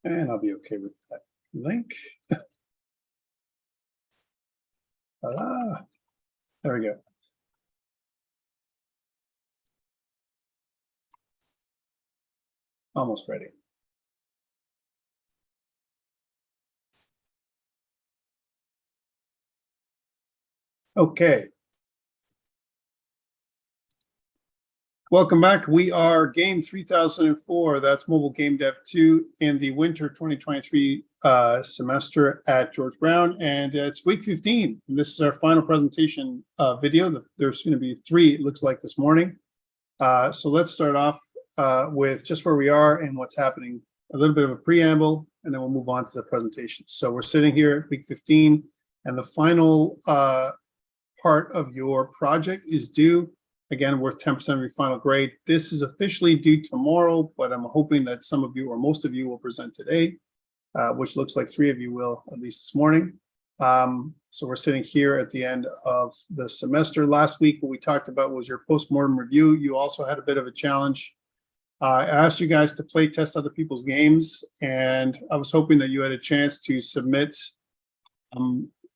And I'll be okay with that link. There we go. Almost ready. Okay. Welcome back. We are Game 3004. That's Mobile Game Dev 2 in the winter 2023 semester at George Brown. And it's week 15. And this is our final presentation video. There's going to be 3, it looks like, this morning. So let's start off with just where we are and what's happening, a little bit of a preamble, and then we'll move on to the presentation. So we're sitting here at week 15, and the final part of your project is due. Again, worth 10% of your final grade. This is officially due tomorrow, but I'm hoping that some of you or most of you will present today, which looks like 3 of you will, at least this morning. So we're sitting here at the end of the semester. Last week, what we talked about was your postmortem review. You also had a bit of a challenge. I asked you guys to play test other people's games, and I was hoping that you had a chance to submit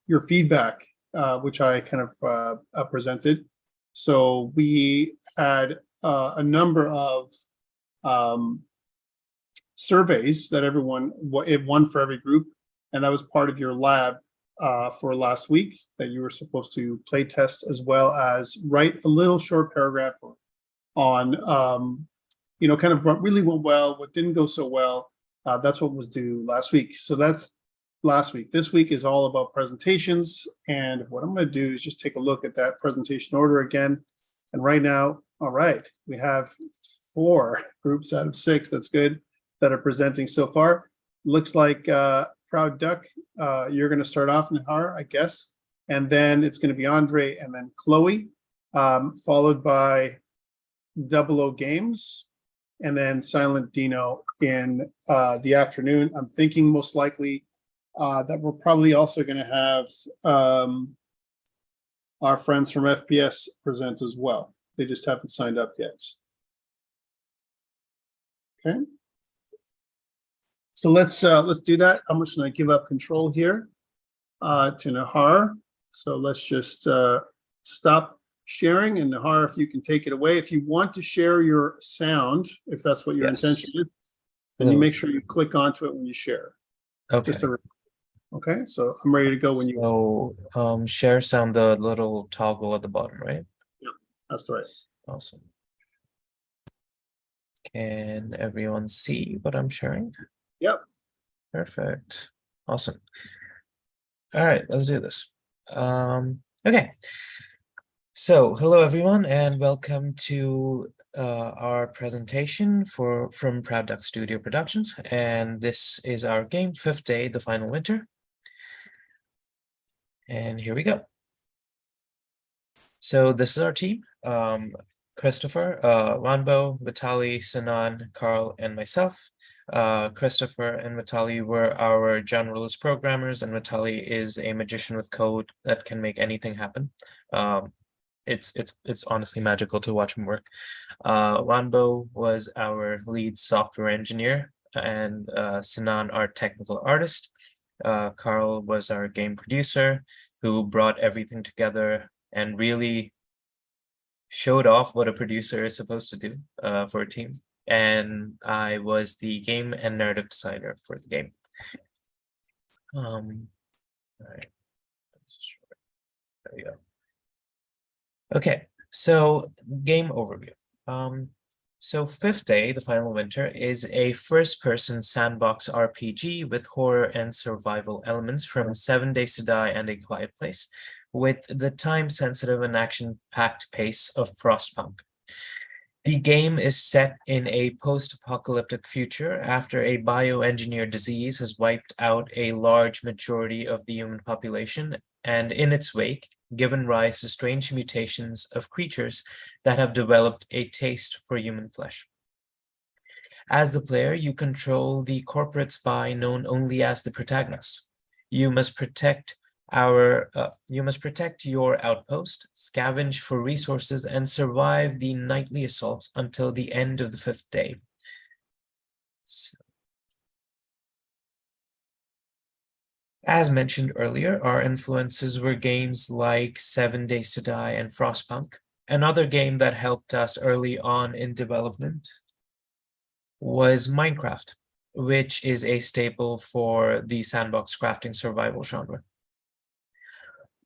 your feedback, which I kind of presented. So we had a number of surveys that one for every group, and that was part of your lab for last week, that you were supposed to play test as well as write a little short paragraph on kind of what really went well, what didn't go so well. That's what was due last week. So that's last week. This week is all about presentations, and what I'm going to do is just take a look at that presentation order again. And right now, all right, we have 4 groups out of 6, that's good, that are presenting so far. Looks like Proud Duck, you're going to start off, Nihar, I guess, and then it's going to be Andre and then Chloe, followed by 00 Games, and then Silent Dino in the afternoon. I'm thinking most likely that we're probably also going to have our friends from FPS present as well. They just haven't signed up yet. Okay. So let's do that. I'm just going to give up control here to Nihar. So let's just stop sharing, and Nihar, if you can take it away. If you want to share your sound, if that's what your intention is, then you make sure you click onto it when you share. Okay. Okay, so I'm ready to go when you. So share sound, the little toggle at the bottom, right? Yep, that's right. Awesome. Can everyone see what I'm sharing? Yep. Perfect. Awesome. All right, let's do this. Okay. So hello everyone, and welcome to our presentation from Proud Duck Studio Productions, and this is our game 5th day, the final winter. And here we go. So this is our team: Christopher, Wanbo, Vitali, Sinan, Carl, and myself. Christopher and Vitali were our generalist programmers, and Vitali is a magician with code that can make anything happen. It's honestly magical to watch him work. Wanbo was our lead software engineer, and Sinan, our technical artist. Carl was our game producer, who brought everything together and really showed off what a producer is supposed to do for a team. And I was the game and narrative designer for the game. All right. There we go. Okay, so game overview. So 5th Day, the final winter, is a first-person sandbox RPG with horror and survival elements from 7 Days to Die and A Quiet Place, with the time-sensitive and action-packed pace of Frostpunk. The game is set in a post-apocalyptic future after a bioengineered disease has wiped out a large majority of the human population, and in its wake, given rise to strange mutations of creatures that have developed a taste for human flesh. As the player, you control the corporate spy known only as the protagonist. You must protect your outpost, scavenge for resources, and survive the nightly assaults until the end of the 5th day. So, As mentioned earlier, our influences were games like 7 Days to Die and Frostpunk. Another game that helped us early on in development was Minecraft, which is a staple for the sandbox crafting survival genre.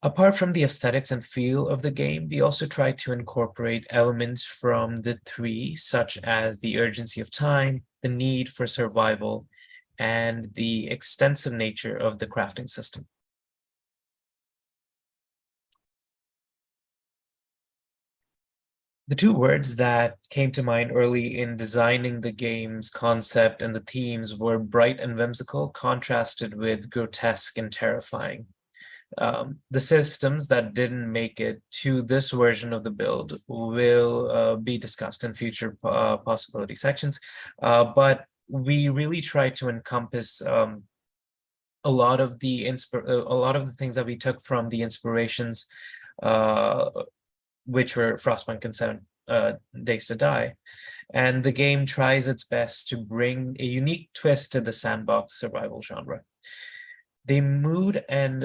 Apart from the aesthetics and feel of the game, we also tried to incorporate elements from the three, such as the urgency of time, the need for survival, and the extensive nature of the crafting system. The two words that came to mind early in designing the game's concept and the themes were bright and whimsical, contrasted with grotesque and terrifying. The systems that didn't make it to this version of the build will be discussed in future possibility sections, but we really try to encompass a lot of the things that we took from the inspirations, which were Frostpunk and 7 Days to Die. And the game tries its best to bring a unique twist to the sandbox survival genre. The mood and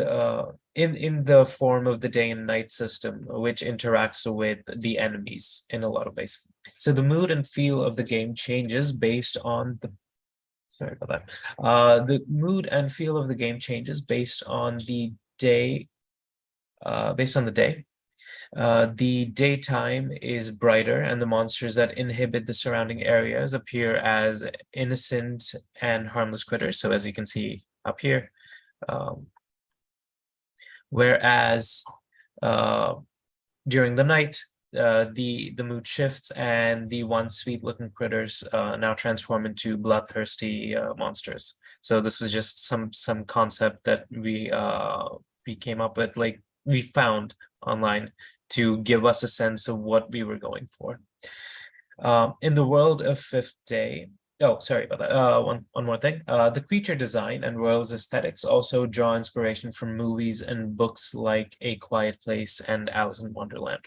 in the form of the day and night system, which interacts with the enemies in a lot of ways. So the mood and feel of the game changes based on the the mood and feel of the game changes based on the day. The daytime is brighter, and the monsters that inhabit the surrounding areas appear as innocent and harmless critters. So as you can see up here, whereas during the night, the mood shifts, and the once sweet-looking critters now transform into bloodthirsty monsters. So this was just some concept that we came up with, like we found online, to give us a sense of what we were going for. In the world of Fifth Day, oh, sorry about that. One more thing. The creature design and world's aesthetics also draw inspiration from movies and books like A Quiet Place and Alice in Wonderland.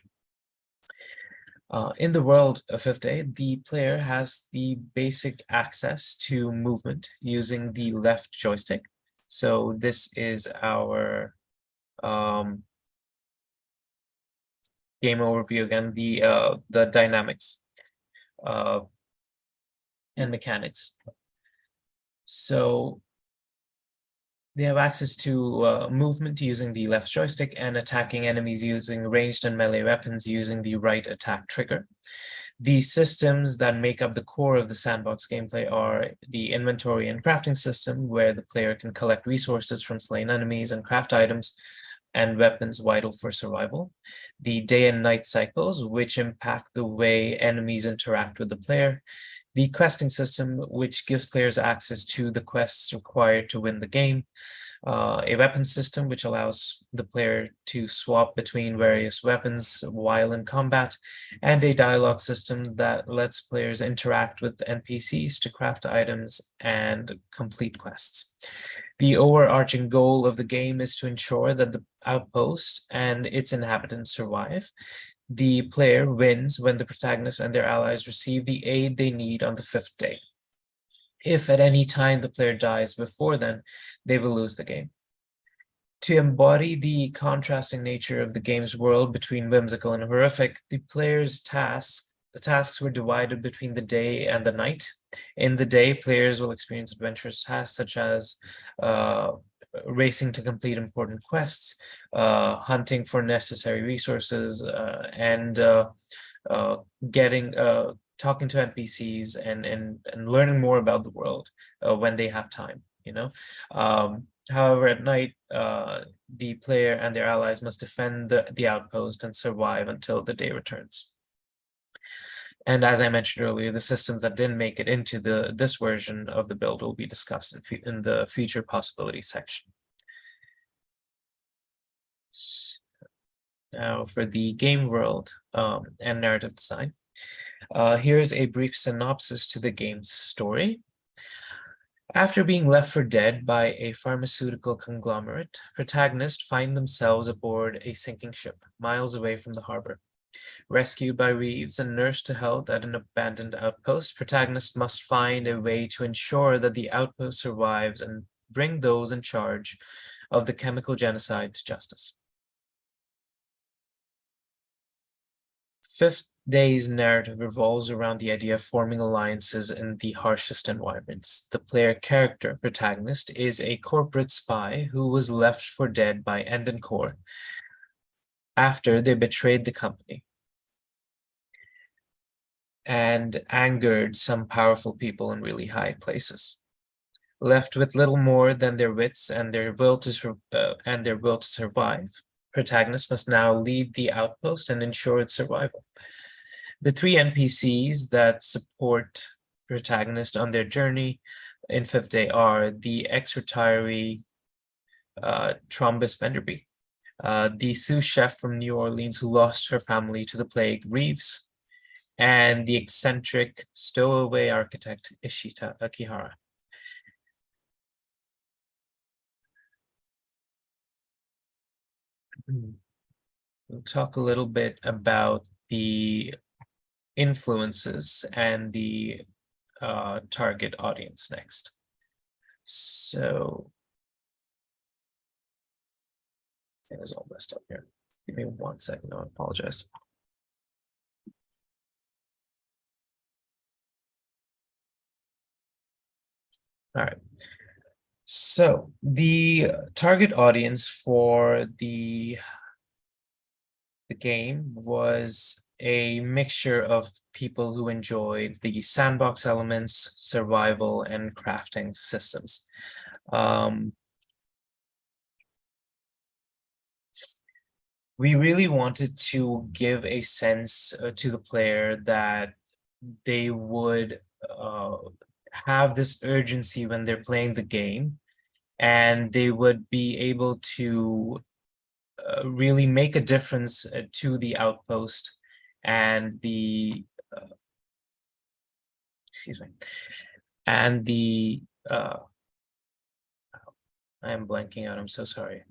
In the world of Fifth Day, the player has the basic access to movement using the left joystick. So this is our game overview again, the dynamics and mechanics. So they have access to movement using the left joystick and attacking enemies using ranged and melee weapons using the right attack trigger. The systems that make up the core of the sandbox gameplay are the inventory and crafting system, where the player can collect resources from slain enemies and craft items and weapons vital for survival. The day and night cycles, which impact the way enemies interact with the player. The questing system, which gives players access to the quests required to win the game. A weapon system, which allows the player to swap between various weapons while in combat, and a dialogue system that lets players interact with NPCs to craft items and complete quests. The overarching goal of the game is to ensure that the outpost and its inhabitants survive. The player wins when the protagonist and their allies receive the aid they need on the fifth day. If at any time the player dies before then, they will lose the game. To embody the contrasting nature of the game's world between whimsical and horrific, the player's tasks were divided between the day and the night. In the day, players will experience adventurous tasks such as racing to complete important quests, hunting for necessary resources, and talking to NPCs and learning more about the world when they have time, you know. However, at night, the player and their allies must defend the outpost and survive until the day returns. And as I mentioned earlier, the systems that didn't make it into this version of the build will be discussed in the future possibilities section. Now for the game world and narrative design. Here's a brief synopsis to the game's story. After being left for dead by a pharmaceutical conglomerate, protagonists find themselves aboard a sinking ship miles away from the harbor. Rescued by Reeves and nursed to health at an abandoned outpost, protagonists must find a way to ensure that the outpost survives and bring those in charge of the chemical genocide to justice. Fifth Day's narrative revolves around the idea of forming alliances in the harshest environments. The player character, protagonist, is a corporate spy who was left for dead by End and Core after they betrayed the company and angered some powerful people in really high places. Left with little more than their wits and their will to survive, protagonist must now lead the outpost and ensure its survival. The three NPCs that support protagonist on their journey in Fifth Day are the ex-retiree Trombus Benderby, the sous chef from New Orleans who lost her family to the plague, Reeves, and the eccentric stowaway architect Ishita Akihara. We'll talk a little bit about the influences and the target audience next. So it is all messed up here. Give me 1 second. I apologize. All right. So the target audience for the game was a mixture of people who enjoyed the sandbox elements, survival, and crafting systems. We really wanted to give a sense to the player that they would have this urgency when they're playing the game, and they would be able to really make a difference to the outpost and the I am blanking out, I'm so sorry.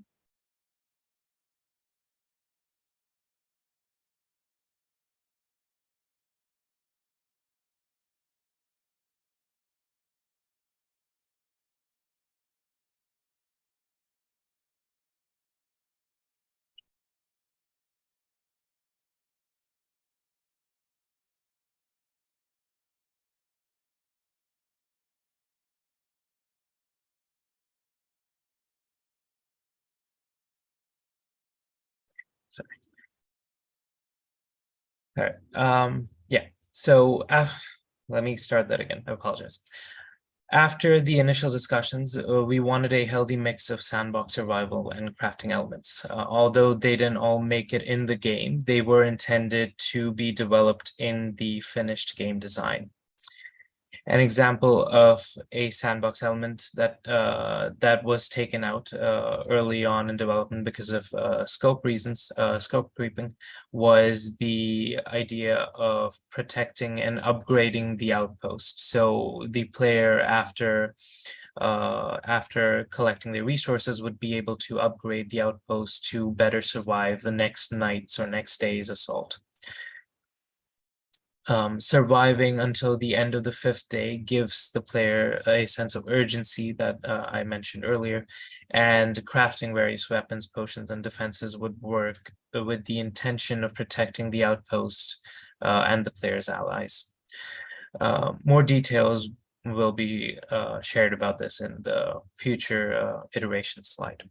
Sorry. All right. Yeah. So let me start that again. I apologize. After the initial discussions, we wanted a healthy mix of sandbox survival and crafting elements. Although they didn't all make it in the game, they were intended to be developed in the finished game design. An example of a sandbox element that that was taken out early on in development because of scope reasons, scope creeping, was the idea of protecting and upgrading the outpost. So the player, after collecting the resources, would be able to upgrade the outpost to better survive the next night's or next day's assault. Surviving until the end of the fifth day gives the player a sense of urgency that I mentioned earlier, and crafting various weapons, potions, and defenses would work with the intention of protecting the outpost and the player's allies. More details will be shared about this in the future iteration slide.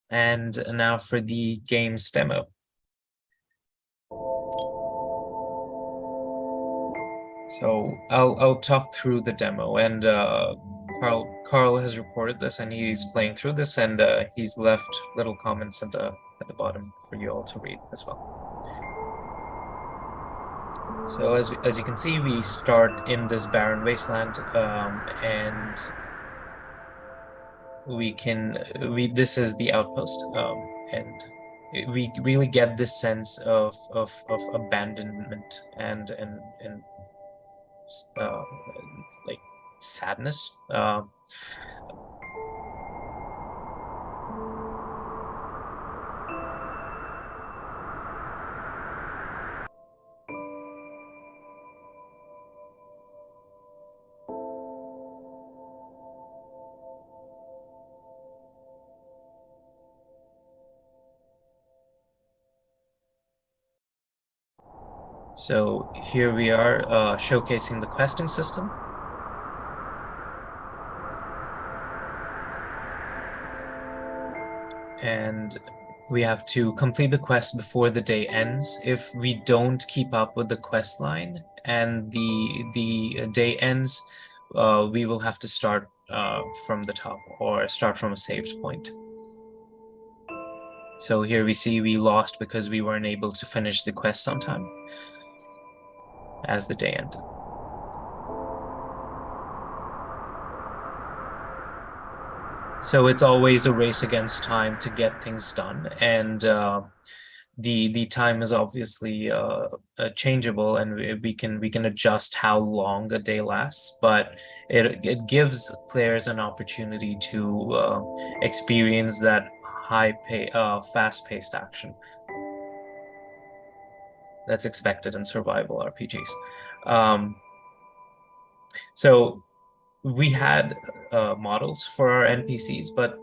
And now for the game's demo. So I'll talk through the demo, and Carl has recorded this, and he's playing through this, and he's left little comments at the bottom for you all to read as well. So as you can see, we start in this barren wasteland, and this is the outpost, and we really get this sense of abandonment and like sadness. So here we are showcasing the questing system. And we have to complete the quest before the day ends. If we don't keep up with the quest line and the day ends, we will have to start from the top or start from a saved point. So here we see we lost because we weren't able to finish the quest on time as the day ended. So it's always a race against time to get things done, and the time is obviously changeable, and we can adjust how long a day lasts, but it gives players an opportunity to experience that fast-paced action that's expected in survival RPGs. So we had models for our NPCs, but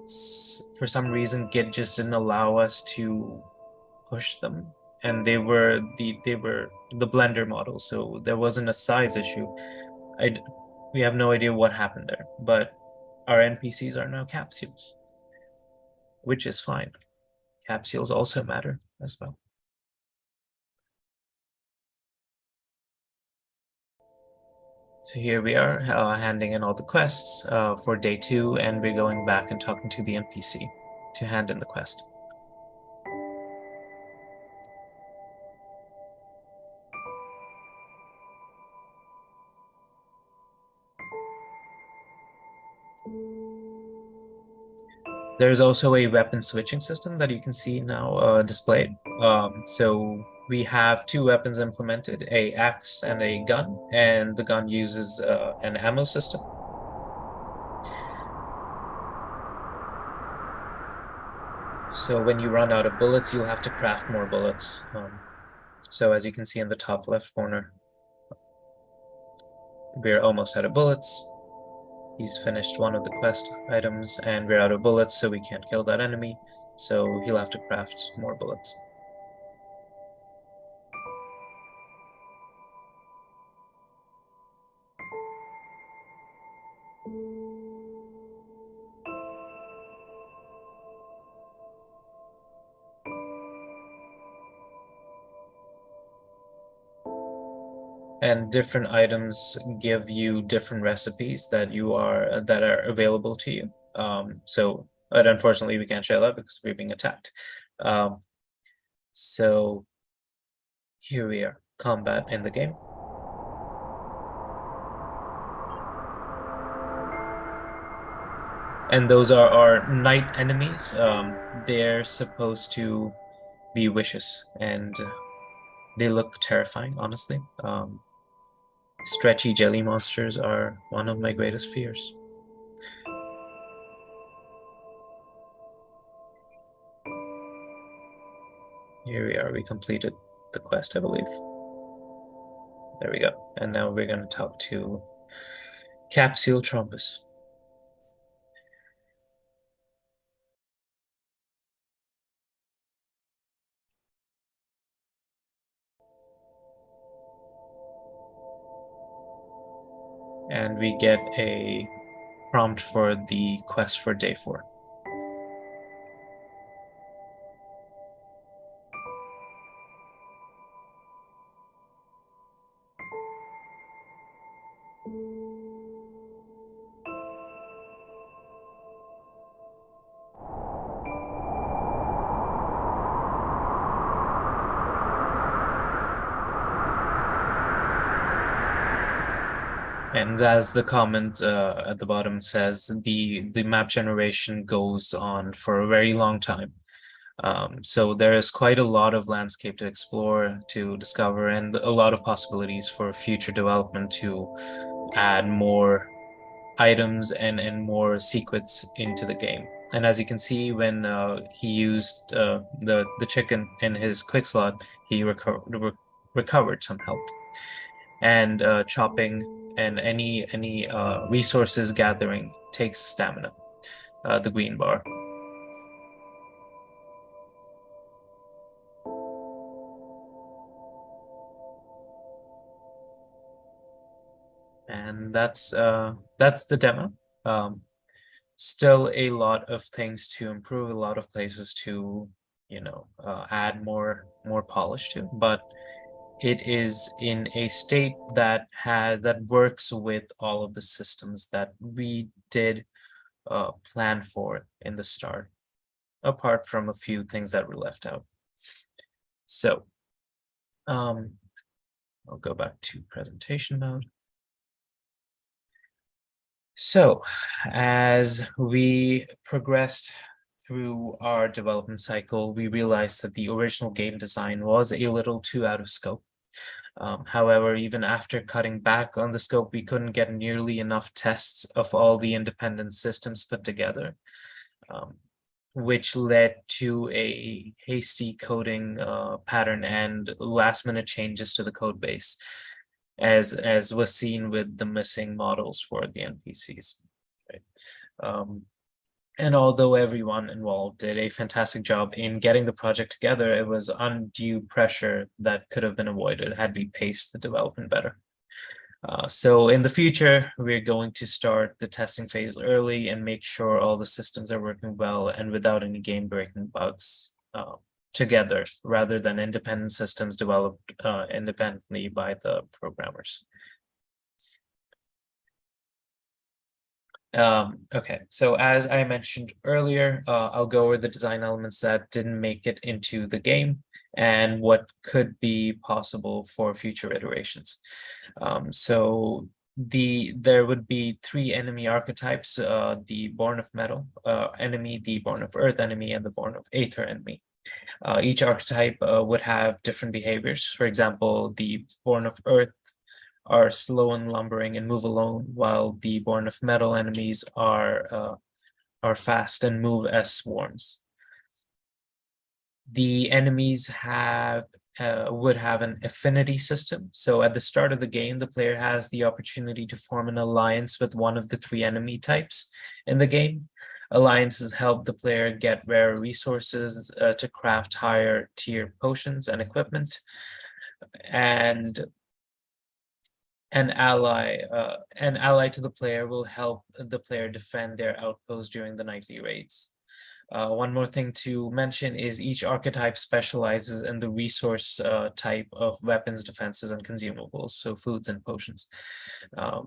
for some reason Git just didn't allow us to push them, and they were the Blender models, so there wasn't a size issue. We have no idea what happened there, but our NPCs are now capsules, which is fine. Capsules also matter as well. So here we are handing in all the quests for day 2, and we're going back and talking to the NPC to hand in the quest. There's also a weapon switching system that you can see now displayed. So we have 2 weapons implemented, a axe and a gun, and the gun uses an ammo system. So when you run out of bullets, you'll have to craft more bullets. So as you can see in the top left corner, we're almost out of bullets. He's finished one of the quest items, and we're out of bullets, so we can't kill that enemy. So he'll have to craft more bullets. And different items give you different recipes that are available to you. But unfortunately, we can't share that because we're being attacked. So here we are, combat in the game. And those are our night enemies. They're supposed to be vicious, and they look terrifying, honestly. Stretchy jelly monsters are one of my greatest fears. Here we are, we completed the quest, I believe. There we go. And now we're going to talk to Capsule Trombus. And we get a prompt for the quest for day 4. And as the comment at the bottom says, the map generation goes on for a very long time. So there is quite a lot of landscape to explore, to discover, and a lot of possibilities for future development to add more items and more secrets into the game. And as you can see, when he used the chicken in his quick slot, he recovered some health. And chopping and any resources gathering takes stamina, the green bar. And that's the demo. Still a lot of things to improve, a lot of places to, add more polish to, but it is in a state that works with all of the systems that we did plan for in the start, apart from a few things that were left out. So I'll go back to presentation mode. So as we progressed through our development cycle, we realized that the original game design was a little too out of scope. However, even after cutting back on the scope, we couldn't get nearly enough tests of all the independent systems put together, which led to a hasty coding pattern and last-minute changes to the code base, as was seen with the missing models for the NPCs. Right? And although everyone involved did a fantastic job in getting the project together, it was undue pressure that could have been avoided had we paced the development better. So in the future, we're going to start the testing phase early and make sure all the systems are working well and without any game-breaking bugs together, rather than independent systems developed independently by the programmers. Okay, so as I mentioned earlier, I'll go over the design elements that didn't make it into the game and what could be possible for future iterations. So there would be 3 enemy archetypes: the Born of Metal enemy, the Born of Earth enemy, and the Born of Aether enemy. Each archetype would have different behaviors. For example, the Born of Earth are slow and lumbering and move alone, while the Born of Metal enemies are fast and move as swarms. The enemies would have an affinity system. So at the start of the game, the player has the opportunity to form an alliance with one of the 3 enemy types in the game. Alliances help the player get rare resources to craft higher tier potions and equipment. And an ally to the player will help the player defend their outpost during the nightly raids. One more thing to mention is each archetype specializes in the resource type of weapons, defenses, and consumables, so foods and potions.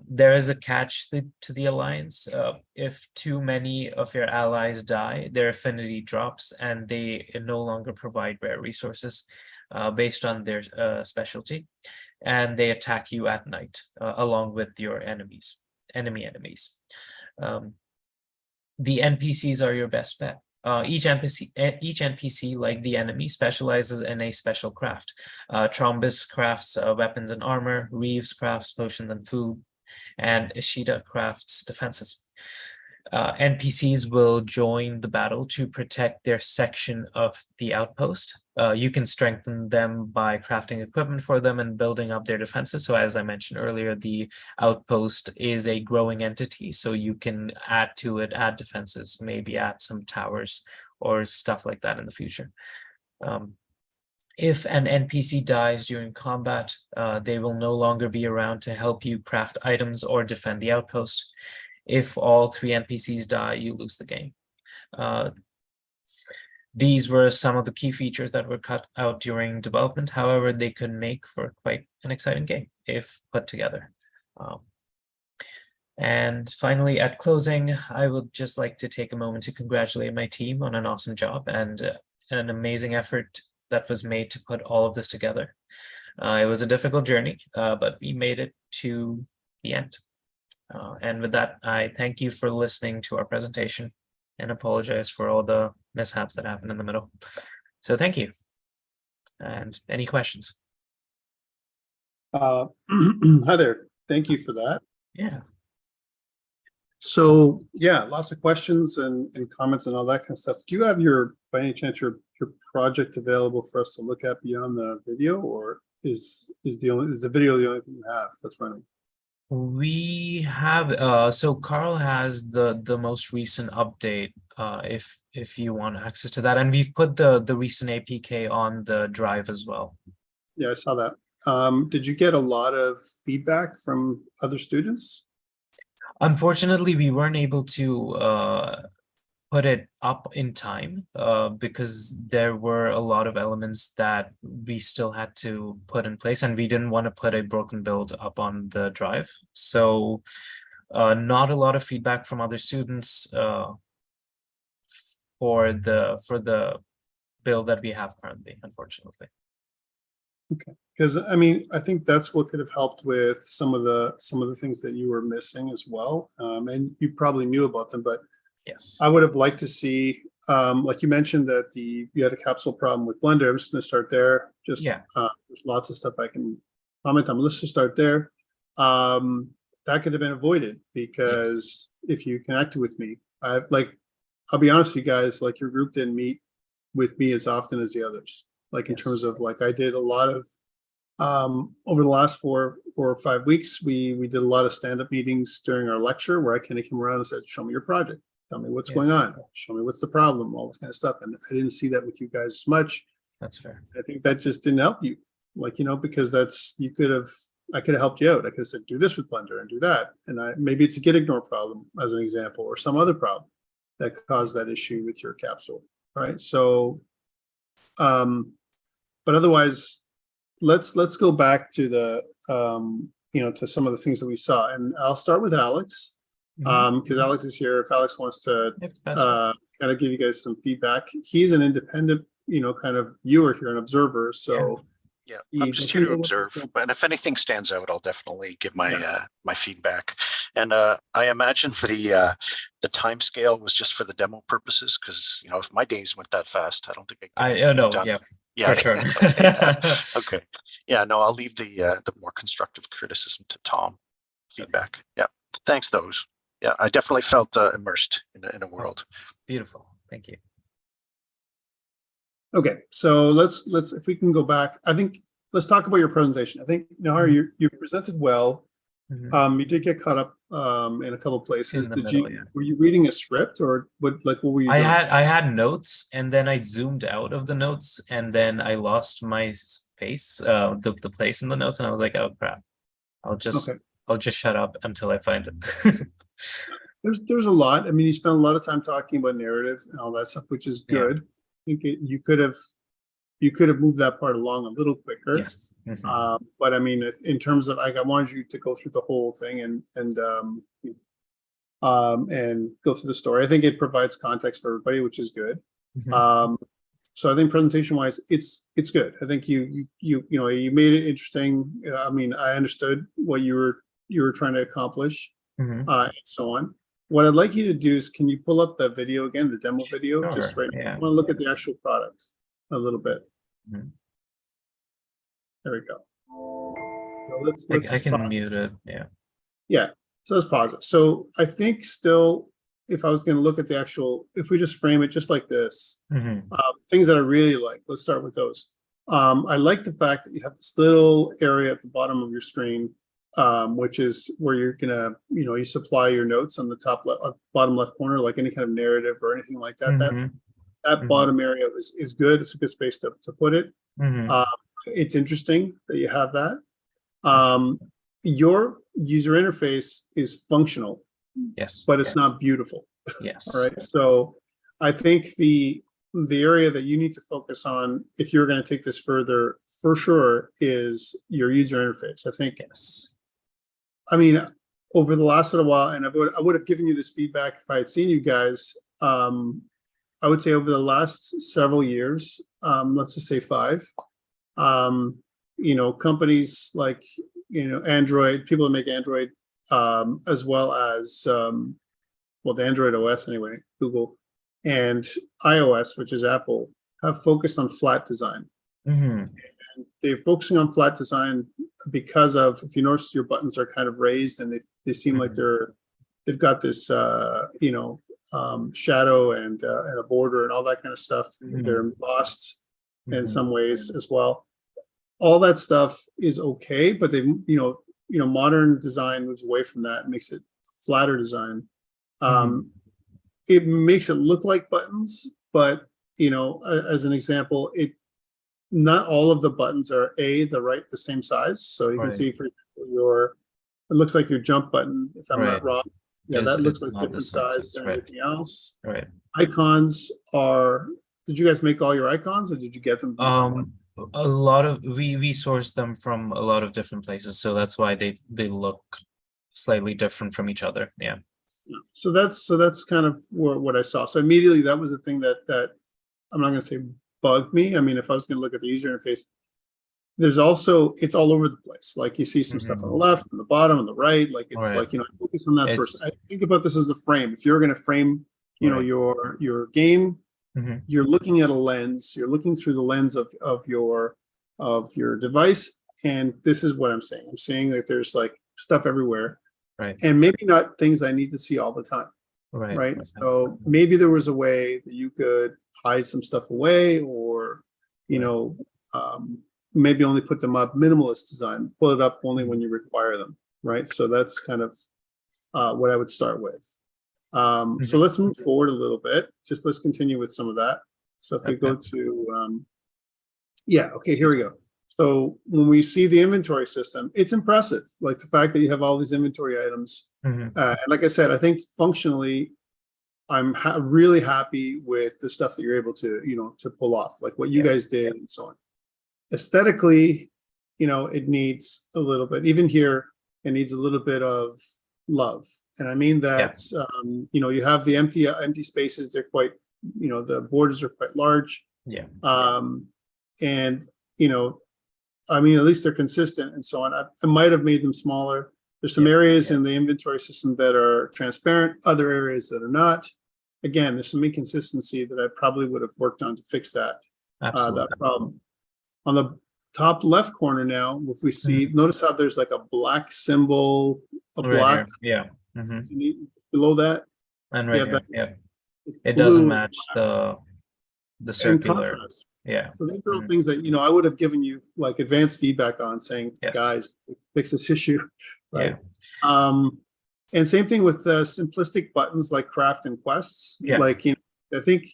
There is a catch to the alliance. If too many of your allies die, their affinity drops and they no longer provide rare resources based on their specialty, and they attack you at night along with your enemy enemies. The NPCs are your best bet. Each NPC, like the enemy, specializes in a special craft. Trombus crafts weapons and armor, Reeves crafts potions and food, and Ishida crafts defenses. NPCs will join the battle to protect their section of the outpost. You can strengthen them by crafting equipment for them and building up their defenses. So as I mentioned earlier, the outpost is a growing entity, so you can add to it, add defenses, maybe add some towers or stuff like that in the future. If an NPC dies during combat, they will no longer be around to help you craft items or defend the outpost. If all 3 NPCs die, you lose the game. These were some of the key features that were cut out during development. However, they could make for quite an exciting game if put together. And finally, at closing, I would just like to take a moment to congratulate my team on an awesome job and an amazing effort that was made to put all of this together. It was a difficult journey, but we made it to the end. And with that, I thank you for listening to our presentation and apologize for all the mishaps that happened in the middle. So thank you. And any questions? Hi there. Thank you for that. Yeah. So yeah, lots of questions and comments and all that kind of stuff. Do you have by any chance, your project available for us to look at beyond the video, or is the video the only thing you have that's running? We have so Carl has the most recent update if you want access to that, and we've put the recent APK on the drive as well. Yeah, I saw that. Did you get a lot of feedback from other students? Unfortunately, we weren't able to put it up in time because there were a lot of elements that we still had to put in place, and we didn't want to put a broken build up on the drive. So not a lot of feedback from other students for the build that we have currently, unfortunately. Okay, because I mean, I think that's what could have helped with some of the things that you were missing as well. And you probably knew about them, but Yes. I would have liked to see, like you mentioned that you had a capsule problem with Blender. I'm just going to start there. Just Yeah. there's lots of stuff I can comment on. Let's just start there. That could have been avoided because if you connected with me, I'll be honest with you guys, like your group didn't meet with me as often as the others. Like in terms of like I did a lot of over the last 4 or 5 weeks, we did a lot of stand-up meetings during our lecture where I kind of came around and said, show me your project, tell me what's going on, show me what's the problem, all this kind of stuff. And I didn't see that with you guys as much. That's fair. I think that just didn't help you, like, you know, because I could have helped you out. I could have said, do this with Blender and do that. And maybe it's a get ignore problem as an example, or some other problem that caused that issue with your capsule, right? So, but otherwise, let's go back to the you know, to some of the things that we saw, and I'll start with Alex because Alex is here. If Alex wants to kind of give you guys some feedback, he's an independent, you know, kind of viewer here, an observer. So yeah, I'm just here to observe, and if anything stands out, I'll definitely give my my feedback. And I imagine the time scale was just for the demo purposes, because you know, if my days went that fast, I don't think I know. done. Yeah, for sure. Okay. Yeah, no, I'll leave the more constructive criticism to Tom. Feedback. Yeah, thanks. Those. Yeah, I definitely felt immersed in a world. Beautiful. Thank you. Okay, so let's if we can go back, I think let's talk about your presentation. I think Nahar, you presented well. You did get caught up in a couple places. Were you reading a script, or what were you doing? I had notes, and then I zoomed out of the notes, and then I lost my space, the place in the notes, and I was like, oh crap. I'll just shut up until I find it. There's a lot. I mean, you spent a lot of time talking about narrative and all that stuff, which is good. I think you could have moved that part along a little quicker. Yes. But I mean, in terms of, like, I wanted you to go through the whole thing and go through the story. I think it provides context for everybody, which is good. So I think presentation wise, it's good. I think you know, you made it interesting. I mean, I understood what you were trying to accomplish, and so on. What I'd like you to do is, can you pull up the video again, the demo video? Sure, just right. I want to look at the actual product a little bit. There we go. So let's I can mute it. Yeah. So let's pause it. So I think still, if I was going to look at the actual, if we just frame it just like this, things that I really like, let's start with those. I like the fact that you have this little area at the bottom of your screen, which is where you're gonna, you know, you supply your notes on the top left, bottom left corner, like any kind of narrative or anything like that. That bottom area is good. It's a good space to put it. It's interesting that you have that. Your user interface is functional, but it's not beautiful. All right. So I think the area that you need to focus on, if you're going to take this further, for sure, is your user interface. I think. I mean, over the last little while, and I would have given you this feedback if I had seen you guys. I would say over the last several years, let's just say 5, you know, companies like, you know, Android, people that make Android, as well as, well, the Android OS anyway, Google, and iOS, which is Apple, have focused on flat design. And they're focusing on flat design because of, if you notice, your buttons are kind of raised, and they seem like they've got this, you know, shadow and a border and all that kind of stuff. They're embossed in some ways as well. All that stuff is okay, but they, you know, modern design moves away from that and makes it flatter design. It makes it look like buttons, but, you know, as an example, not all of the buttons are the same size. So you can Right. see, for example, it looks like your jump button, if I'm Right. not wrong. Yeah, Is- that looks is like not the different same size size, than right. everything else. Right. Icons are, did you guys make all your icons, or did you get them from someone? A lot of we source them from a lot of different places, so that's why they look slightly different from each other. Yeah. Yeah. So that's kind of what I saw. So immediately that was the thing that I'm not going to say bugged me. I mean, if I was going to look at the user interface, there's also, it's all over the place. Like you see some stuff on the left, on the bottom, on the right. Like it's Right. like, you know, focus on that It's- first. I think about this as a frame. If you're going to frame, you know, Right. your game, Mhm. you're looking at a lens. You're looking through the lens of your device. And this is what I'm saying. I'm saying that there's like stuff everywhere, Right. and maybe not things I need to see all the time. Right. Right. So maybe there was a way that you could hide some stuff away, or, you Right. know, maybe only put them up minimalist design, pull it up only when you require them. Right. So that's kind of what I would start with. So let's move forward a little bit. Just let's continue with some of that. So if we go to, yeah, okay, here we go. So when we see the inventory system, it's impressive. Like the fact that you have all these inventory items. And like I said, I think functionally, I'm really happy with the stuff that you're able to, you know, to pull off, like what you guys did and so on. Aesthetically, you know, it needs a little bit, even here, it needs a little bit of love. And I mean that, you know, you have the empty spaces. They're quite, you know, the borders are quite large. Yeah. And, you know, I mean, at least they're consistent and so on. I might have made them smaller. There's some areas in the inventory system that are transparent, other areas that are not. Again, there's some inconsistency that I probably would have worked on to fix that, that problem. On the top left corner now, if we see, notice how there's like a black symbol, a black. Yeah. Below that. And right here, yeah. It blue, doesn't match the circular. Contrast. Yeah. So these are all things that, you know, I would have given you like advanced feedback on, saying, guys, fix this issue, right? And same thing with simplistic buttons like craft and quests. Like, you know, I think,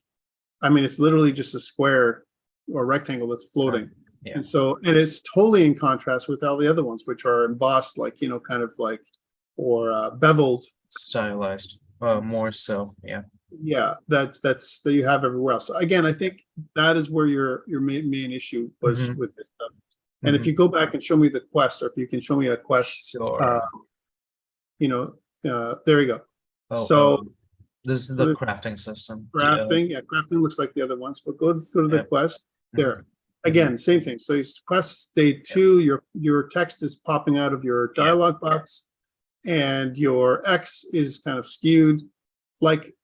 I mean, it's literally just a square or rectangle that's floating. And so, and it's totally in contrast with all the other ones, which are embossed, like, you know, kind of like, or beveled. Stylized, more so, Yeah, that you have everywhere else. So again, I think that is where your main issue was with this stuff. And if you go back and show me the quest, or if you can show me a quest, you know, there you go. So this is the crafting system. Crafting, crafting looks like the other ones, but go to the quest there. Again, same thing. So quest stage 2, your text is popping out of your dialog box, and your X is kind of skewed. Like,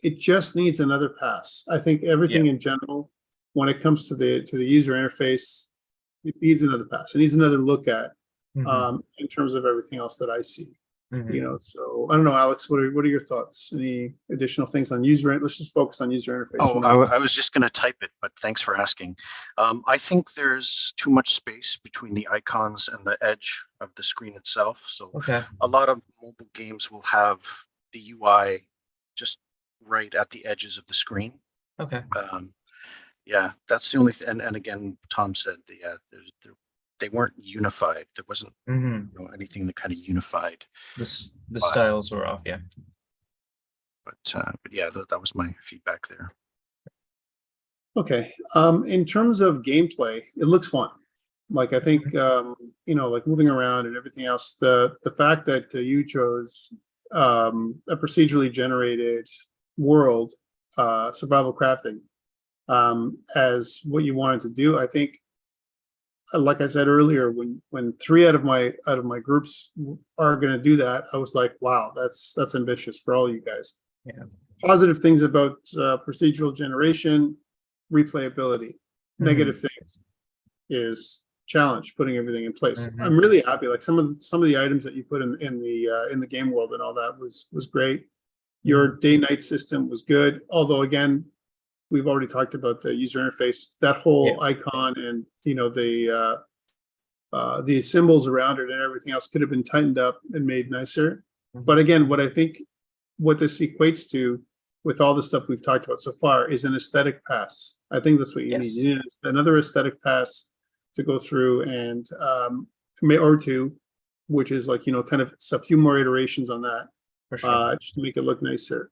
it just needs another pass. I think everything in general, when it comes to the user interface, it needs another pass. It needs another look at, in terms of everything else that I see. You know, so I don't know, Alex, what are your thoughts? Any additional things on user? Let's just focus on user interface. Oh, I was just going to type it, but thanks for asking. I think there's too much space between the icons and the edge of the screen itself. So a lot of mobile games will have the UI just right at the edges of the screen. Yeah, that's the only thing. And again, Tom said they weren't unified. There wasn't you know, anything that kind of unified. The styles were off, But yeah, that was my feedback there. Okay. In terms of gameplay, it looks fun. Like, I think, you know, like moving around and everything else, the fact that you chose a procedurally generated world, survival crafting, as what you wanted to do, I think, like I said earlier, when 3 out of my groups are going to do that, I was like, wow, that's ambitious for all you guys. Positive things about procedural generation: replayability. Negative things is challenge putting everything in place. I'm really happy. Like some of the items that you put in the game world and all that was great. Your day-night system was good, although again, we've already talked about the user interface. That whole icon and, you know, the symbols around it and everything else could have been tightened up and made nicer. But again, what I think what this equates to with all the stuff we've talked about so far is an aesthetic pass. I think that's what you need. Yes. You need another aesthetic pass to go through and or two, which is like, kind of a few more iterations on that, For sure. just to make it look nicer.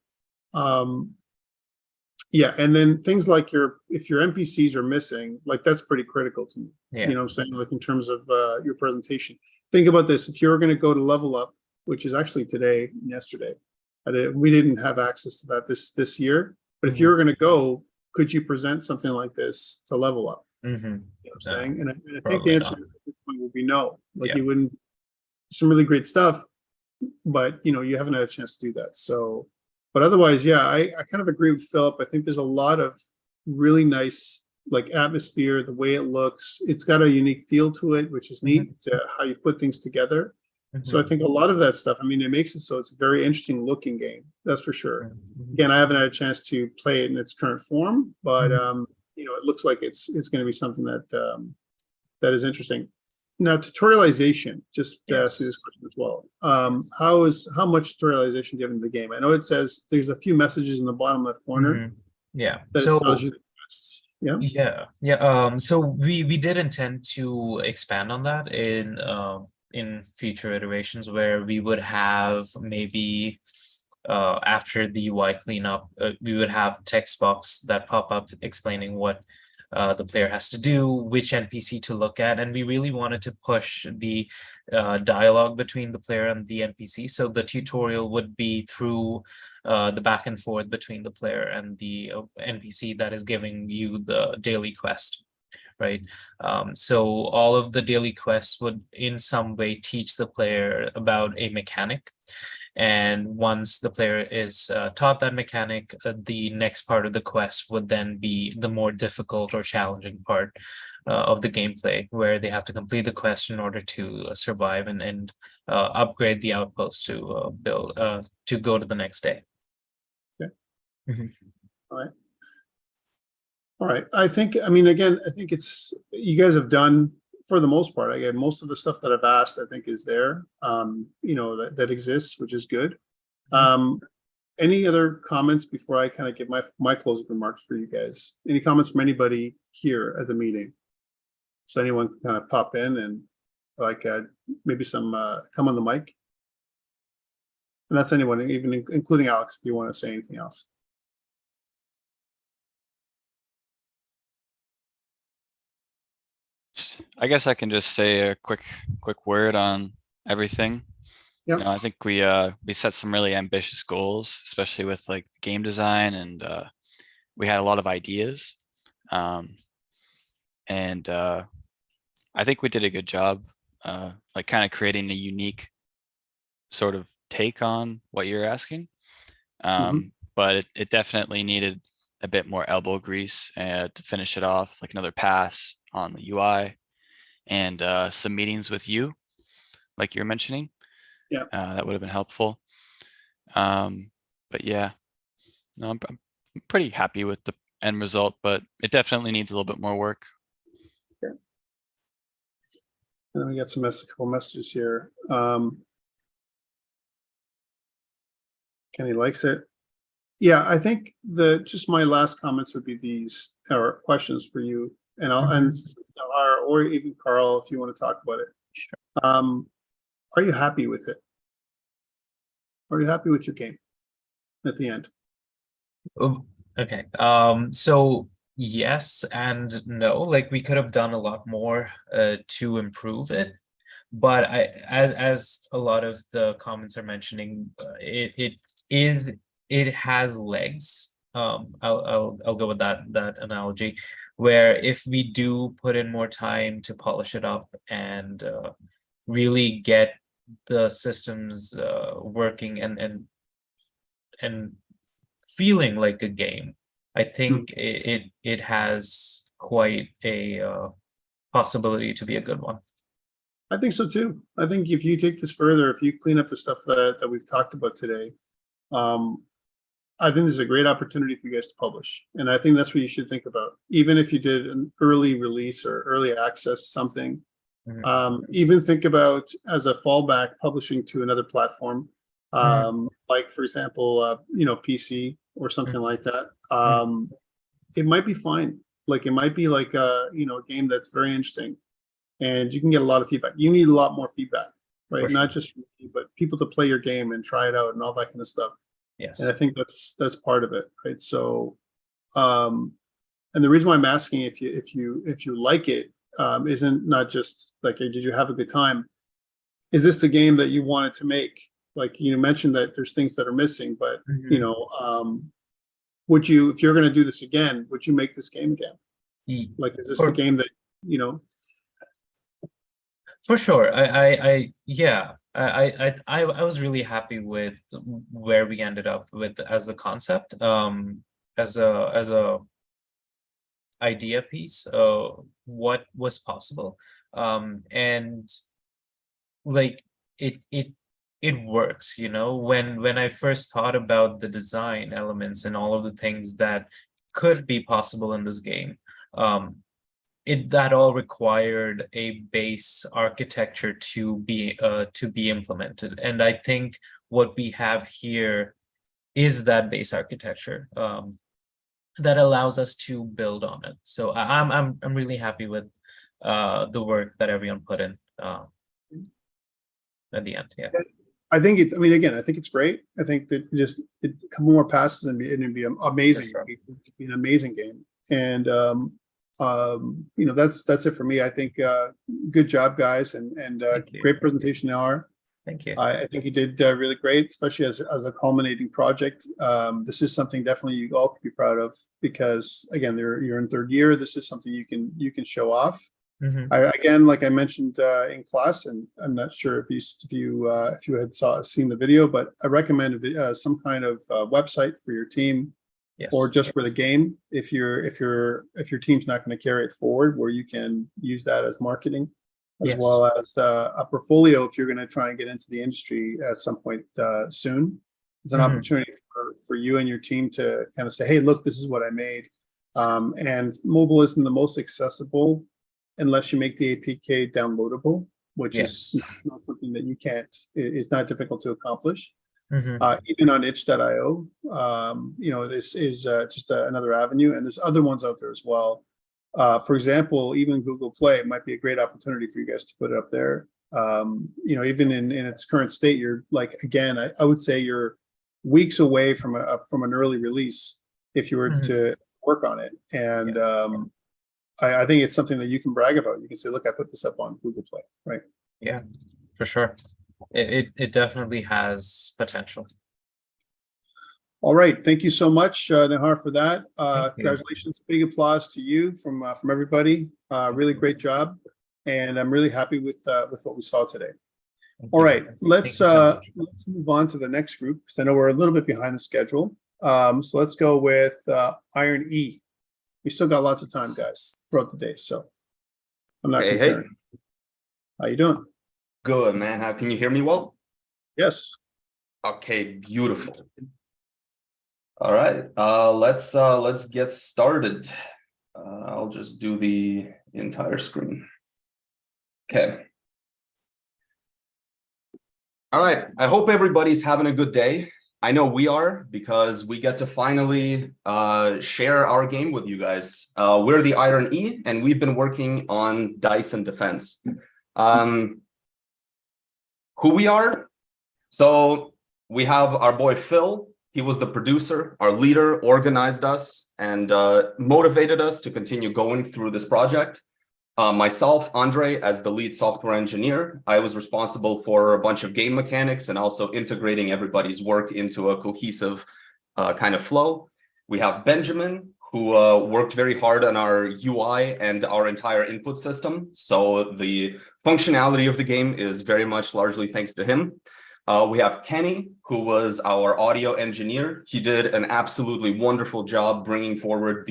Yeah, and then things like if your NPCs are missing, like that's pretty critical to me. Yeah. You know what I'm saying? Like in terms of your presentation. Think about this. If you're going to go to level up, which is actually today and yesterday, we didn't have access to that this year. But if Mhm. you're going to go, could you present something like this to level up? Mm-hmm. You know what I'm saying? And I think Probably the answer not. at this point would be no. Like Yeah. you wouldn't. Some really great stuff, but you haven't had a chance to do that. So, but otherwise, yeah, I kind of agree with Philip. I think there's a lot of really nice like atmosphere, the way it looks. It's got a unique feel to it, which is neat, how you put things together. So I think a lot of that stuff, I mean, it makes it so it's a very interesting looking game. That's for sure. Mhm. Again, I haven't had a chance to play it in its current form, but it looks like it's going to be something that that is interesting. Now, tutorialization, just to ask you this Yes. question as well. How much tutorialization do you have in the game? I know it says there's a few messages in the bottom left corner Mhm. Yeah. that So tells you the quests. Yeah. yeah. So we did intend to expand on that in future iterations where we would have maybe after the UI cleanup, we would have text box that pop up explaining what the player has to do, which NPC to look at, and we really wanted to push the dialogue between the player and the NPC. So the tutorial would be through the back and forth between the player and the NPC that is giving you the daily quest. Right. So all of the daily quests would in some way teach the player about a mechanic. And once the player is taught that mechanic, the next part of the quest would then be the more difficult or challenging part of the gameplay, where they have to complete the quest in order to survive and upgrade the outpost to build to go to the next day. Okay. Mhm. All right. All right. I think you guys have done, for the most part, again, most of the stuff that I've asked, I think is there, that exists, which is good. Any other comments before I kind of give my closing remarks for you guys? Any comments from anybody here at the meeting? So anyone can kind of pop in and like maybe some come on the mic. And that's anyone, even including Alex, if you want to say anything else. I guess I can just say a quick word on everything. Yep. I think we set some really ambitious goals, especially with like game design, and we had a lot of ideas. And I think we did a good job, like kind of creating a unique sort of take on what you're asking. But it definitely needed a bit more elbow grease to finish it off, like another pass on the UI and some meetings with you, like you're mentioning. Yeah. That would have been helpful. But yeah, no, I'm pretty happy with the end result, but it definitely needs a little bit more work. Okay. And then we got some couple messages here. Kenny likes it. Yeah, I think just my last comments would be these, or questions for you, and or even Carl, if you want to talk about it. Sure. Are you happy with it? Are you happy with your game at the end? Okay. So yes and no. Like we could have done a lot more to improve it, but as a lot of the comments are mentioning, it has legs. I'll go with that analogy, where if we do put in more time to polish it up and really get the systems working and feeling like a game, I think it has quite a possibility to be a good one. I think so too. I think if you take this further, if you clean up the stuff that we've talked about today, I think this is a great opportunity for you guys to publish. And I think that's what you should think about. Even if you did an early release or early access something, even think about as a fallback publishing to another platform, like for example, PC or something like that, it might be fine. Like it might be like a game that's very interesting, and you can get a lot of feedback. You need a lot more feedback, right? For Not sure. just from me, but people to play your game and try it out and all that kind of stuff. Yes. And I think that's part of it, right? So, and the reason why I'm asking if you like it, isn't not just like, hey, did you have a good time? Is this the game that you wanted to make? Like you mentioned that there's things that are missing, but would you, if you're going to do this again, would you make this game again? Like, is this the game that For sure. Yeah. I was really happy with where we ended up with as a concept, as a idea piece, what was possible, and like it works. When I first thought about the design elements and all of the things that could be possible in this game, that all required a base architecture to be implemented. And I think what we have here is that base architecture that allows us to build on it. So I'm really happy with the work that everyone put in at the end. Yeah. I think it's, I mean, again, I think it's great. I think that just a couple more passes and it'd be amazing. For sure. It'd be an amazing game. And that's it for me. I think good job, guys, and Thank you. great presentation, Nahar. Thank you. I think you did really great, especially as a culminating project. This is something definitely you all could be proud of, because again, you're in third year. This is something you can show off. Again, like I mentioned in class, and I'm not sure if you had seen the video, but I recommend some kind of website for your team. Yes. Or just for the game, if your team's not going to carry it forward, where you can use that as marketing, as Yes. well as a portfolio if you're going to try and get into the industry at some point soon. It's an opportunity for you and your team to kind of say, hey, look, this is what I made. And mobile isn't the most accessible unless you make the APK downloadable, which is not something that you can't, it's not difficult to accomplish. Even on itch.io, this is just another avenue, and there's other ones out there as well. For example, even Google Play might be a great opportunity for you guys to put it up there. Even in its current state, you're like, again, I would say you're weeks away from an early release if you were to work on it. And I think it's something that you can brag about. You can say, look, I put this up on Google Play, right? Yeah, for sure. It definitely has potential. All right, thank you so much, Nahar, for that. Thank you. Congratulations, big applause to you from everybody. Really great job, and I'm really happy with what we saw today. All right, let's move on to the next group, because I know we're a little bit behind the schedule. So let's go with Iron E. We still got lots of time, guys, throughout the day, so I'm not concerned. Hey. How you doing? Good, man. How can you hear me well? Yes. Okay, beautiful. All right, let's get started. I'll just do the entire screen. Okay. All right, I hope everybody's having a good day. I know we are, because we get to finally share our game with you guys. We're the Iron E, and we've been working on Dyson Defense. Who we are? So we have our boy Phil. He was the producer, our leader, organized us, and motivated us to continue going through this project. Myself, Andre, as the lead software engineer, I was responsible for a bunch of game mechanics and also integrating everybody's work into a cohesive kind of flow. We have Benjamin, who worked very hard on our UI and our entire input system. So the functionality of the game is very much largely thanks to him. We have Kenny, who was our audio engineer. He did an absolutely wonderful job bringing forward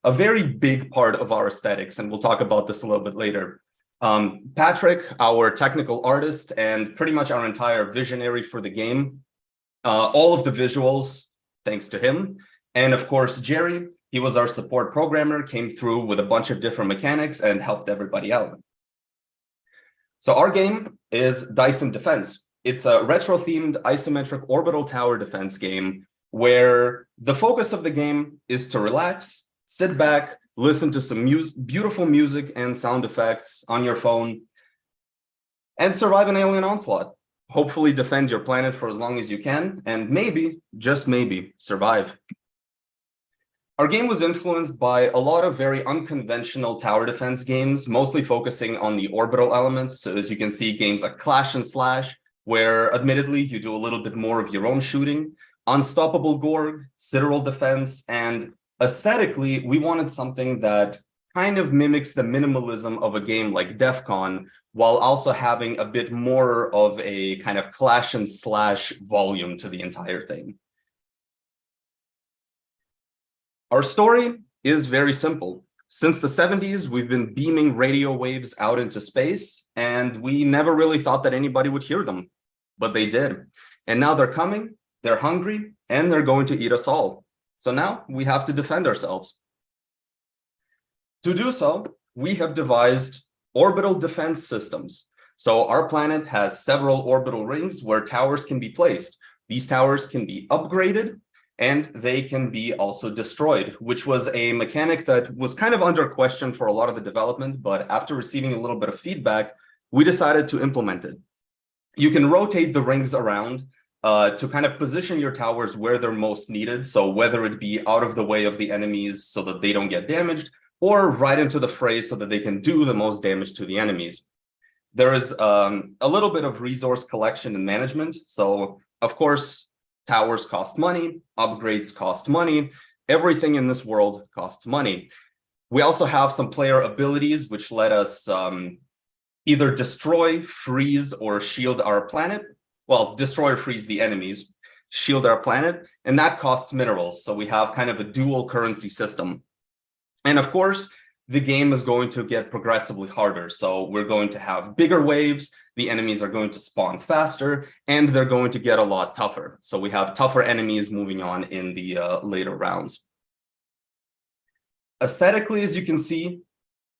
a very big part of our aesthetics, and we'll talk about this a little bit later. Patrick, our technical artist, and pretty much our entire visionary for the game. All of the visuals, thanks to him. And of course, Jerry, he was our support programmer, came through with a bunch of different mechanics and helped everybody out. So our game is Dyson Defense. It's a retro-themed isometric orbital tower defense game where the focus of the game is to relax, sit back, listen to some beautiful music and sound effects on your phone, and survive an alien onslaught. Hopefully defend your planet for as long as you can, and maybe, just maybe, survive. Our game was influenced by a lot of very unconventional tower defense games, mostly focusing on the orbital elements. So as you can see, games like Clash and Slash, where admittedly you do a little bit more of your own shooting, Unstoppable Gorg, Citadel Defense, and aesthetically, we wanted something that kind of mimics the minimalism of a game like DEF CON, while also having a bit more of a kind of Clash and Slash volume to the entire thing. Our story is very simple. Since the 70s, we've been beaming radio waves out into space, and we never really thought that anybody would hear them, but they did. And now they're coming, they're hungry, and they're going to eat us all. So now we have to defend ourselves. To do so, we have devised orbital defense systems. So our planet has several orbital rings where towers can be placed. These towers can be upgraded, and they can be also destroyed, which was a mechanic that was kind of under question for a lot of the development, but after receiving a little bit of feedback, we decided to implement it. You can rotate the rings around to kind of position your towers where they're most needed. So whether it be out of the way of the enemies so that they don't get damaged, or right into the fray so that they can do the most damage to the enemies. There is a little bit of resource collection and management. So of course, towers cost money, upgrades cost money, everything in this world costs money. We also have some player abilities which let us either destroy, freeze, or shield our planet. Well, destroy or freeze the enemies, shield our planet, and that costs minerals. So we have kind of a dual currency system. And of course, the game is going to get progressively harder. So we're going to have bigger waves, the enemies are going to spawn faster, and they're going to get a lot tougher. So we have tougher enemies moving on in the later rounds. Aesthetically, as you can see,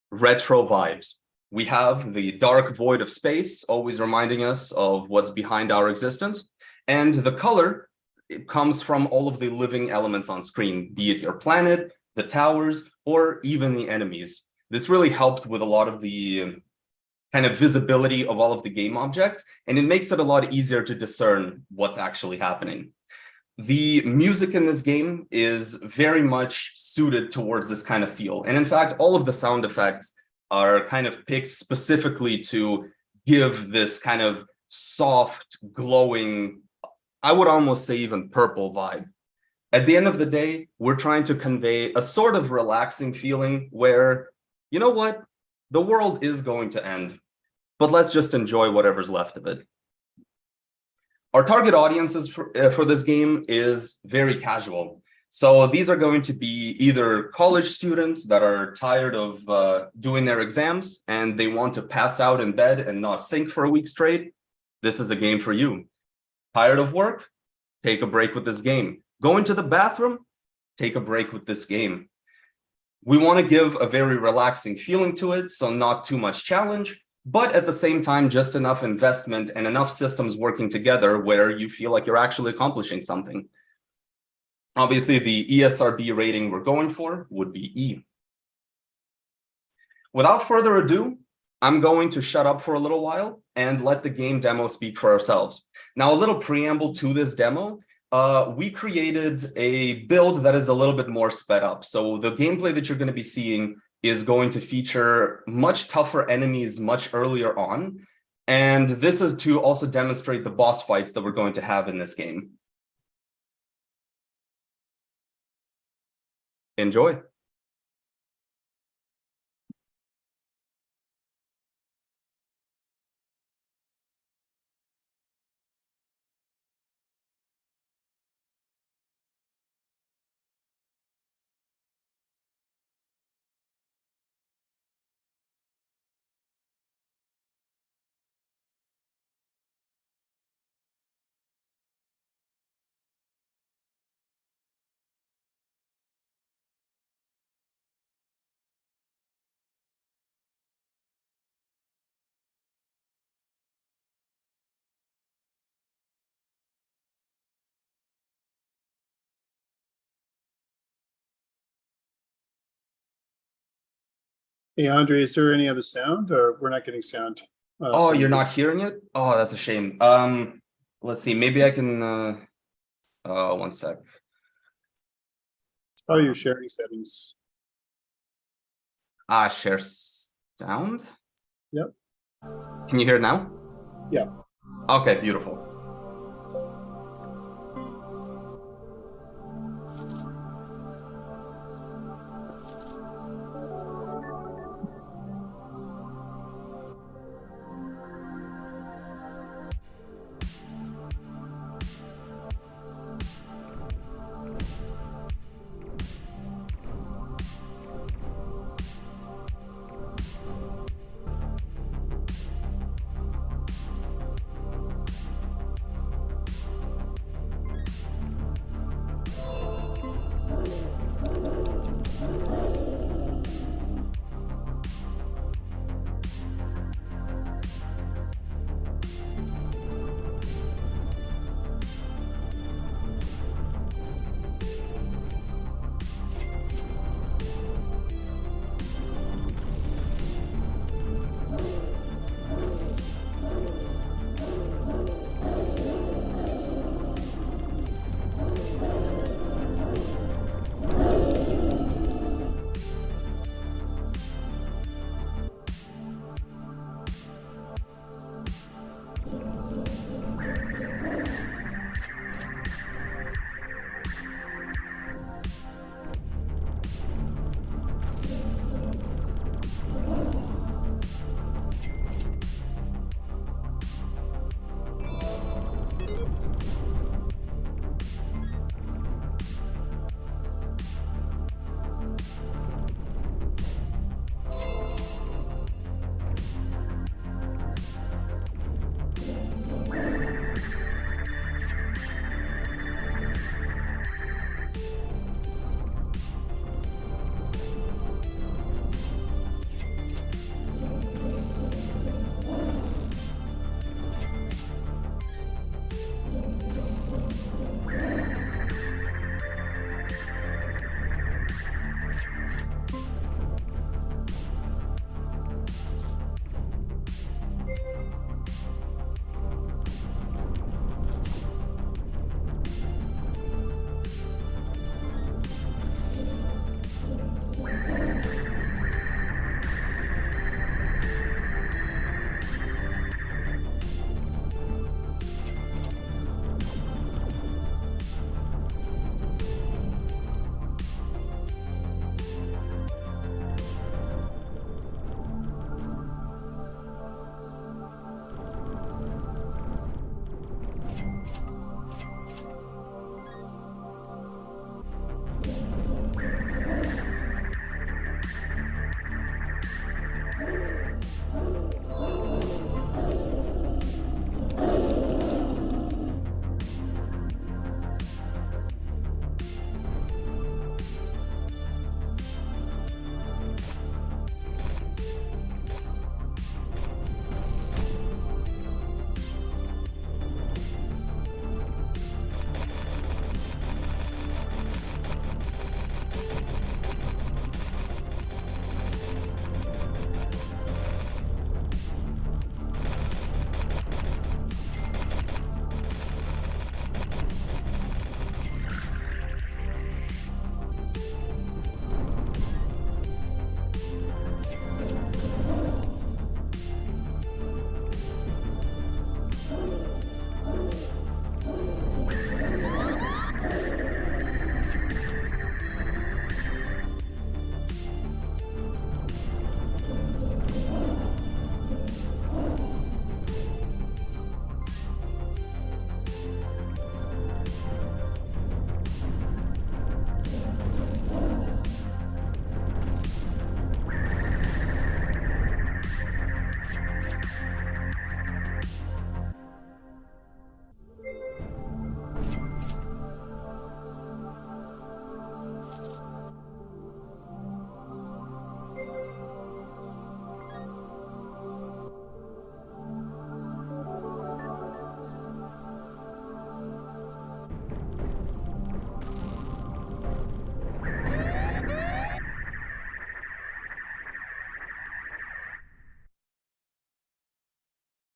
retro vibes. We have the dark void of space, always reminding us of what's behind our existence. And the color, it comes from all of the living elements on screen, be it your planet, the towers, or even the enemies. This really helped with a lot of the kind of visibility of all of the game objects, and it makes it a lot easier to discern what's actually happening. The music in this game is very much suited towards this kind of feel. And in fact, all of the sound effects are kind of picked specifically to give this kind of soft, glowing, I would almost say even purple vibe. At the end of the day, we're trying to convey a sort of relaxing feeling where, you know what, the world is going to end, but let's just enjoy whatever's left of it. Our target audiences for this game is very casual. So these are going to be either college students that are tired of doing their exams and they want to pass out in bed and not think for a week straight. This is the game for you. Tired of work? Take a break with this game. Going to the bathroom? Take a break with this game. We want to give a very relaxing feeling to it, so not too much challenge, but at the same time, just enough investment and enough systems working together where you feel like you're actually accomplishing something. Obviously, the ESRB rating we're going for would be E. Without further ado, I'm going to shut up for a little while and let the game demo speak for ourselves. Now, a little preamble to this demo. We created a build that is a little bit more sped up. So the gameplay that you're going to be seeing is going to feature much tougher enemies much earlier on. And this is to also demonstrate the boss fights that we're going to have in this game. Enjoy. Hey, Andre, is there any other sound or we're not getting sound? Oh, from you're you? not hearing it? Oh, that's a shame. Let's see. Maybe I can. 1 sec. It's probably your sharing settings. Share sound. Yep. Can you hear it now? Yeah. Okay, beautiful.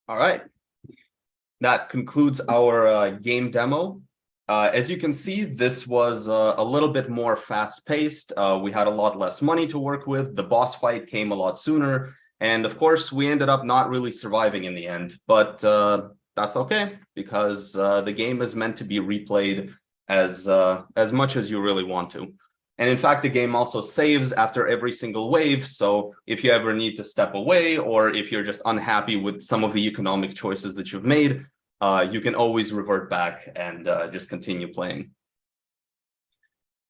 All right. That concludes our game demo. As you can see, this was a little bit more fast-paced. We had a lot less money to work with. The boss fight came a lot sooner. And of course, we ended up not really surviving in the end. But that's okay, because the game is meant to be replayed as much as you really want to. And in fact, the game also saves after every single wave. So if you ever need to step away, or if you're just unhappy with some of the economic choices that you've made, you can always revert back and just continue playing.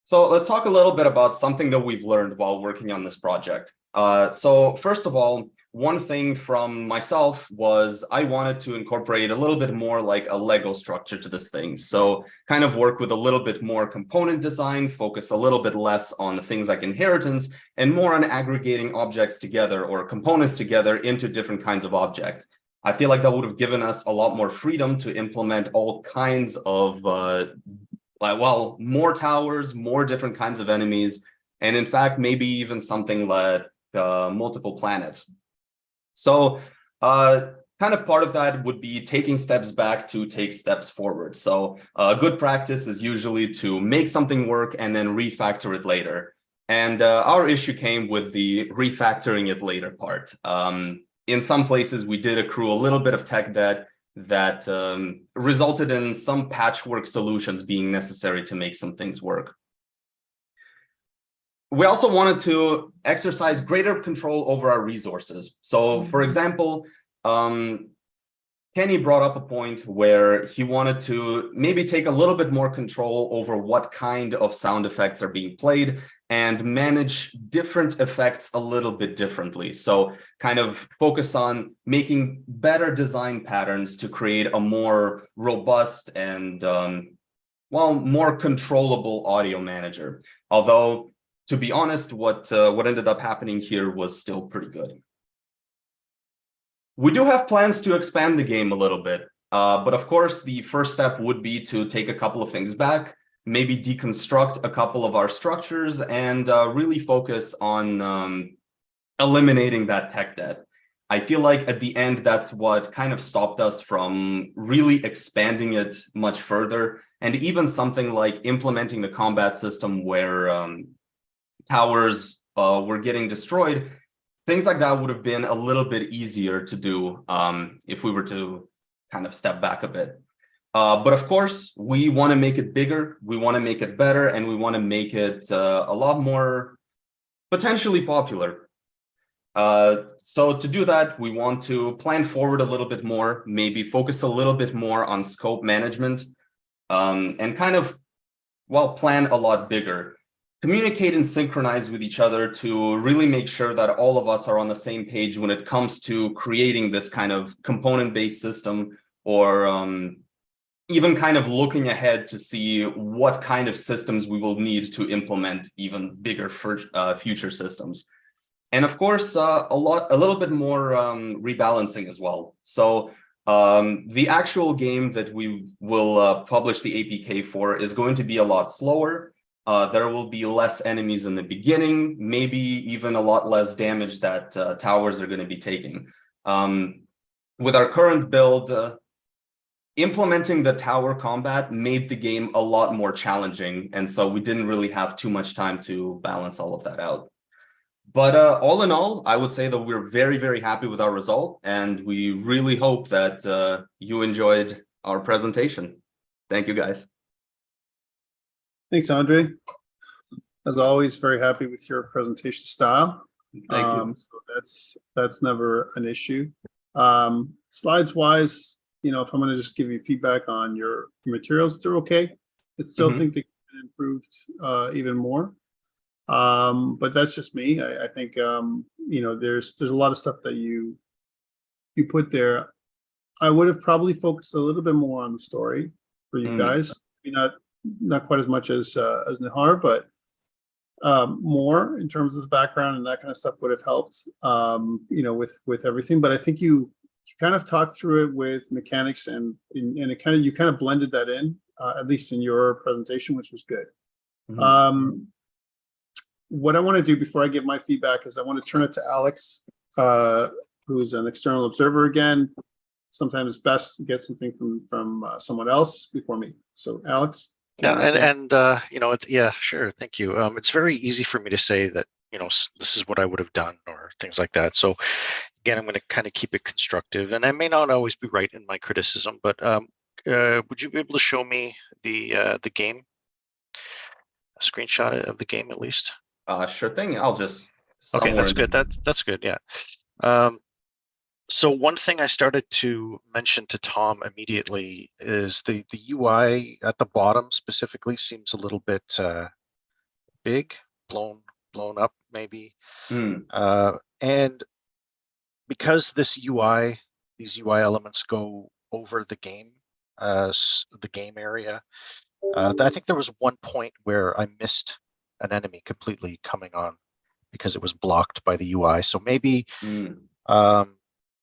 So let's talk a little bit about something that we've learned while working on this project. So first of all, one thing from myself was I wanted to incorporate a little bit more like a Lego structure to this thing. So kind of work with a little bit more component design, focus a little bit less on things like inheritance, and more on aggregating objects together or components together into different kinds of objects. I feel like that would have given us a lot more freedom to implement all kinds of, well, more towers, more different kinds of enemies, and in fact, maybe even something like multiple planets. So kind of part of that would be taking steps back to take steps forward. So good practice is usually to make something work and then refactor it later. And our issue came with the refactoring it later part. In some places, we did accrue a little bit of tech debt that resulted in some patchwork solutions being necessary to make some things work. We also wanted to exercise greater control over our resources. So, for example, Kenny brought up a point where he wanted to maybe take a little bit more control over what kind of sound effects are being played and manage different effects a little bit differently. So kind of focus on making better design patterns to create a more robust and, well, more controllable audio manager. Although, to be honest, what ended up happening here was still pretty good. We do have plans to expand the game a little bit, but of course, the first step would be to take a couple of things back, maybe deconstruct a couple of our structures, and really focus on eliminating that tech debt. I feel like at the end, that's what kind of stopped us from really expanding it much further, and even something like implementing the combat system where towers were getting destroyed. Things like that would have been a little bit easier to do if we were to kind of step back a bit. But of course, we want to make it bigger, we want to make it better, and we want to make it a lot more potentially popular. So to do that, we want to plan forward a little bit more, maybe focus a little bit more on scope management, and kind of, well, plan a lot bigger. Communicate and synchronize with each other to really make sure that all of us are on the same page when it comes to creating this kind of component-based system, or even kind of looking ahead to see what kind of systems we will need to implement even bigger future systems. And of course, a little bit more rebalancing as well. So the actual game that we will publish the APK for is going to be a lot slower. There will be less enemies in the beginning, maybe even a lot less damage that towers are going to be taking. With our current build, implementing the tower combat made the game a lot more challenging, and so we didn't really have too much time to balance all of that out. But all in all, I would say that we're very, very happy with our result, and we really hope that you enjoyed our presentation. Thank you, guys. Thanks, Andre. As always, very happy with your presentation style. Thank you. So that's never an issue. Slides wise, you know, if I'm going to just give you feedback on your materials, they're okay. I still think they could be improved even more. But that's just me. I think you know, there's a lot of stuff that you put there. I would have probably focused a little bit more on the story for you guys. Not quite as much as Nihar, but more in terms of the background and that kind of stuff would have helped, you know, with everything. But I think you kind of talked through it with mechanics, and it you kind of blended that in, at least in your presentation, which was good. What I want to do before I give my feedback is I want to turn it to Alex, who's an external observer again, sometimes best to get something from someone else before me. So Alex. Yeah, you know, it's yeah, sure, thank you. It's very easy for me to say that, you know, this is what I would have done or things like that. So again, I'm going to kind of keep it constructive, and I may not always be right in my criticism, but would you be able to show me the game, a screenshot of the game at least? Sure thing. I'll just Okay, somewhere that's in good. the- That's good. Yeah. So one thing I started to mention to Tom immediately is the UI at the bottom specifically seems a little bit big, blown up maybe. And because these UI elements go over the game, the game area, I think there was one point where I missed an enemy completely coming on because it was blocked by the UI. So maybe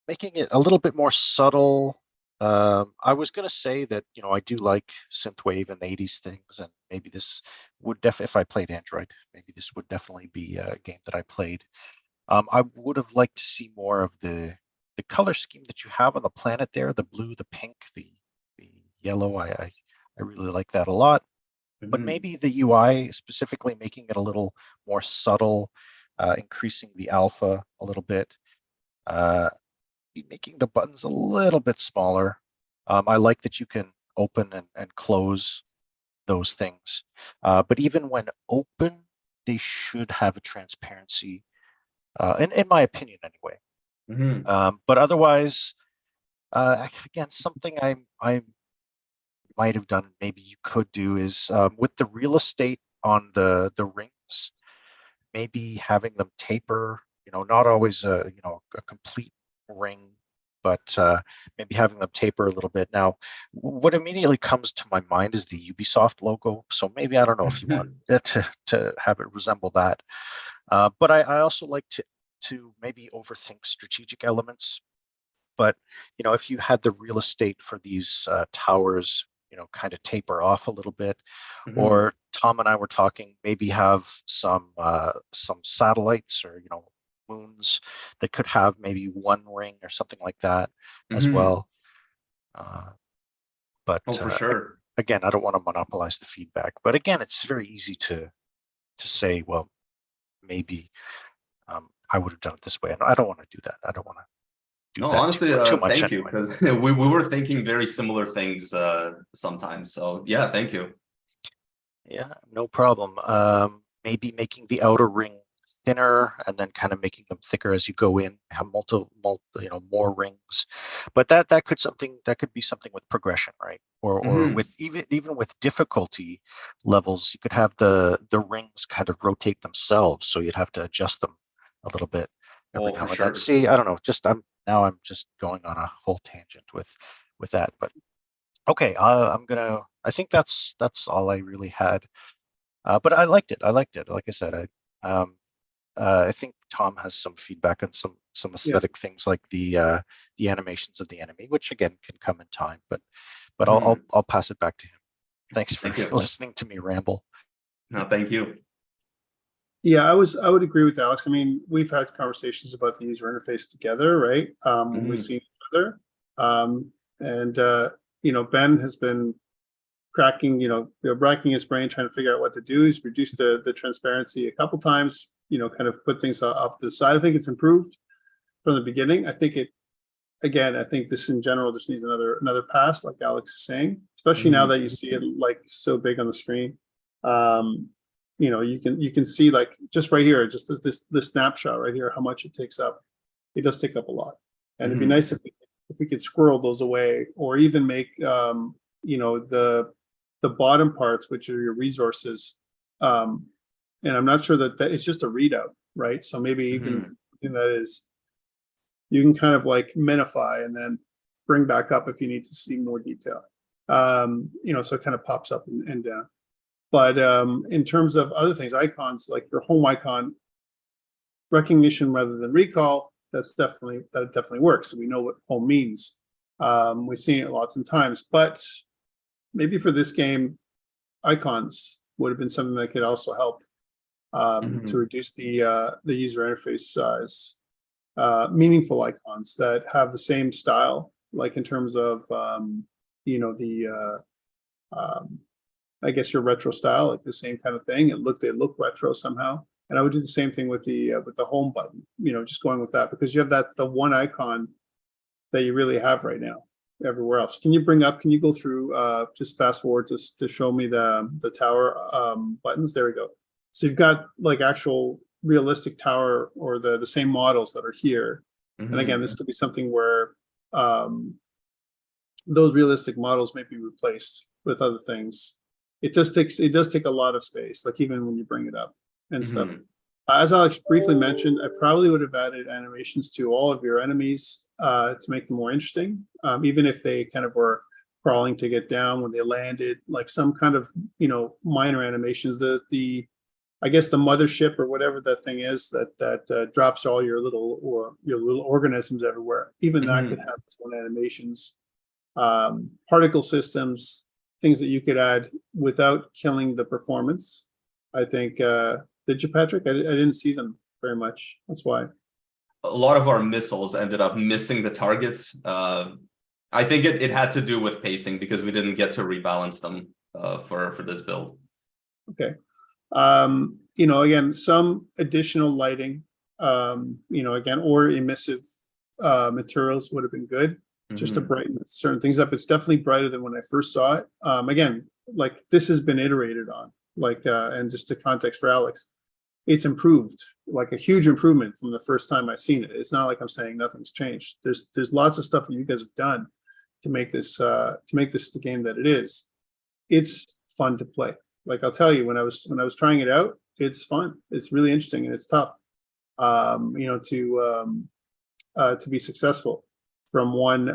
making it a little bit more subtle. I was going to say that, you know, I do like synthwave and 80s things, and maybe this would definitely, if I played Android, maybe this would definitely be a game that I played. I would have liked to see more of the color scheme that you have on the planet there, the blue, the pink, the yellow. I really like that a lot. But maybe the UI specifically making it a little more subtle, increasing the alpha a little bit, making the buttons a little bit smaller. I like that you can open and close those things. But even when open, they should have a transparency, in my opinion anyway. But otherwise, again, something I might have done, maybe you could do, is with the real estate on the rings, maybe having them taper, you know, not always a complete ring, but maybe having them taper a little bit. Now, what immediately comes to my mind is the Ubisoft logo. So maybe, I don't know if you want it to have it resemble that. But I also like to maybe overthink strategic elements. But, you know, if you had the real estate for these towers, you know, kind of taper off a little bit, or Tom and I were talking, maybe have some satellites or, you know, moons that could have maybe one ring or something like that as well. But for sure. Again, I don't want to monopolize the feedback. But again, it's very easy to say, well, maybe I would have done it this way, and I don't want to do that. I don't want to. No, honestly, too much thank anyway. you, because we were thinking very similar things sometimes. So yeah, thank you. Yeah, no problem. Maybe making the outer ring thinner and then kind of making them thicker as you go in, have more rings. But that could be something with progression, right? Or with even with difficulty levels, you could have the rings kind of rotate themselves, so you'd have to adjust them a little bit every now and then. See, I don't know, I'm just going on a whole tangent with that, but okay, I think that's all I really had. But I liked it. Like I said, I think Tom has some feedback on some aesthetic things like the animations of the enemy, which again can come in time. But I'll pass it back to him. Thanks for listening to me ramble. No, thank you. Yeah, I would agree with Alex. I mean, we've had conversations about the user interface together, right? When we've seen each other. You know, Ben has been racking his brain trying to figure out what to do. He's reduced the transparency a couple times, you know, kind of put things off to the side. I think it's improved from the beginning. I think this in general just needs another pass, like Alex is saying, especially now that you see it like so big on the screen. You know, you can see, like, just right here, just this snapshot right here, how much it takes up. It does take up a lot, and it'd be nice if we could squirrel those away, or even make you know, the bottom parts, which are your resources. And I'm not sure that it's just a readout, right? So maybe even something that is, you can kind of like minify and then bring back up if you need to see more detail. You know, so it kind of pops up and down. But in terms of other things, icons, like your home icon, recognition rather than recall, that definitely works. So we know what home means. We've seen it lots of times, but maybe for this game, icons would have been something that could also help to reduce the user interface size. Meaningful icons that have the same style like in terms of, you know, I guess your retro style, like the same kind of thing. They look retro somehow. And I would do the same thing with the home button, you know, just going with that, because you have that's the one icon that you really have right now everywhere else. Can you go through, just fast forward just to show me the tower buttons? There we go. So you've got like actual realistic tower or the same models that are here. And again, this could be something where those realistic models may be replaced with other things. It does take a lot of space, like even when you bring it up and stuff. As Alex briefly mentioned, I probably would have added animations to all of your enemies to make them more interesting, even if they kind of were crawling to get down when they landed, like some kind of, you know, minor animations. I guess the mothership or whatever that thing is that drops all your little organisms everywhere. Even that could have its own animations. Particle systems, things that you could add without killing the performance. I think, did you, Patrick? I didn't see them very much. That's why. A lot of our missiles ended up missing the targets. I think it had to do with pacing because we didn't get to rebalance them for this build. Okay. You know, again, some additional lighting, you know, again, or emissive materials would have been good. Just to brighten certain things up. It's definitely brighter than when I first saw it. Again, like this has been iterated on, like, and just to context for Alex, it's improved, like a huge improvement from the first time I've seen it. It's not like I'm saying nothing's changed. There's lots of stuff that you guys have done to make this the game that it is. It's fun to play. Like I'll tell you, when I was trying it out, it's fun. It's really interesting and it's tough, you know, to be successful from one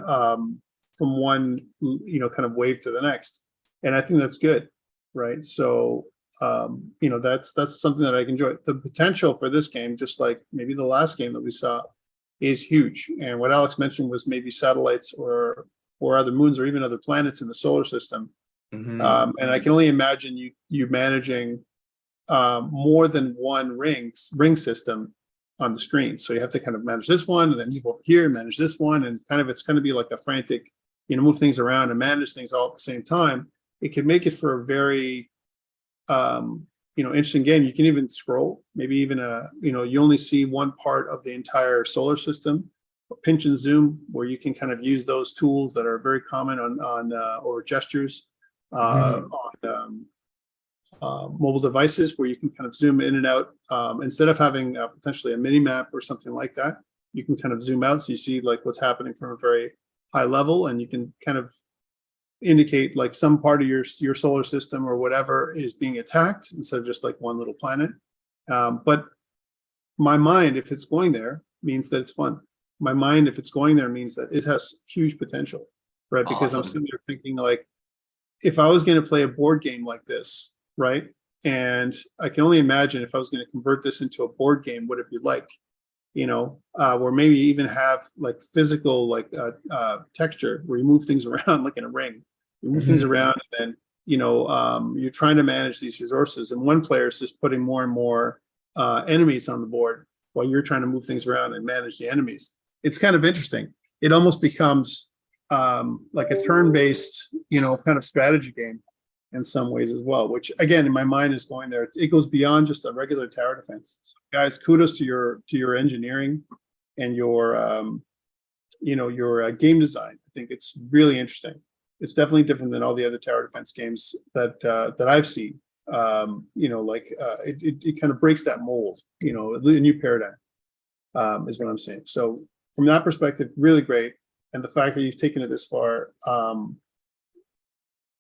you know kind of wave to the next, and I think that's good, right? So you know that's something that I can enjoy. The potential for this game, just like maybe the last game that we saw, is huge. And what Alex mentioned was maybe satellites or other moons or even other planets in the solar system. And I can only imagine you managing more than one ring system on the screen. So you have to kind of manage this one and then move over here and manage this one, and kind of it's going to be like a frantic, you know, move things around and manage things all at the same time. It can make it for a very you know, interesting game. You can even scroll, maybe even you know, you only see one part of the entire solar system, or pinch and zoom, where you can kind of use those tools that are very common on or gestures on mobile devices, where you can kind of zoom in and out. Instead of having potentially a mini map or something like that, you can kind of zoom out so you see like what's happening from a very high level, and you can kind of indicate like some part of your solar system or whatever is being attacked instead of just like one little planet. But my mind, if it's going there, means that it's fun. My mind, if it's going there, means that it has huge potential, right? Because I'm sitting there thinking like, if I was going to play a board game like this, right? And I can only imagine if I was going to convert this into a board game, what it'd be like, you know, or maybe even have like physical, like texture where you move things around like in a ring. You move things around, and then, you know, you're trying to manage these resources, and one player is just putting more and more enemies on the board while you're trying to move things around and manage the enemies. It's kind of interesting. It almost becomes like a turn-based, you know, kind of strategy game in some ways as well, which again, in my mind is going there. It goes beyond just a regular tower defense. So guys, kudos to your engineering and your, you know, your game design. I think it's really interesting. It's definitely different than all the other tower defense games that I've seen. You know, like it kind of breaks that mold, you know, a new paradigm is what I'm saying. So from that perspective, really great. And the fact that you've taken it this far,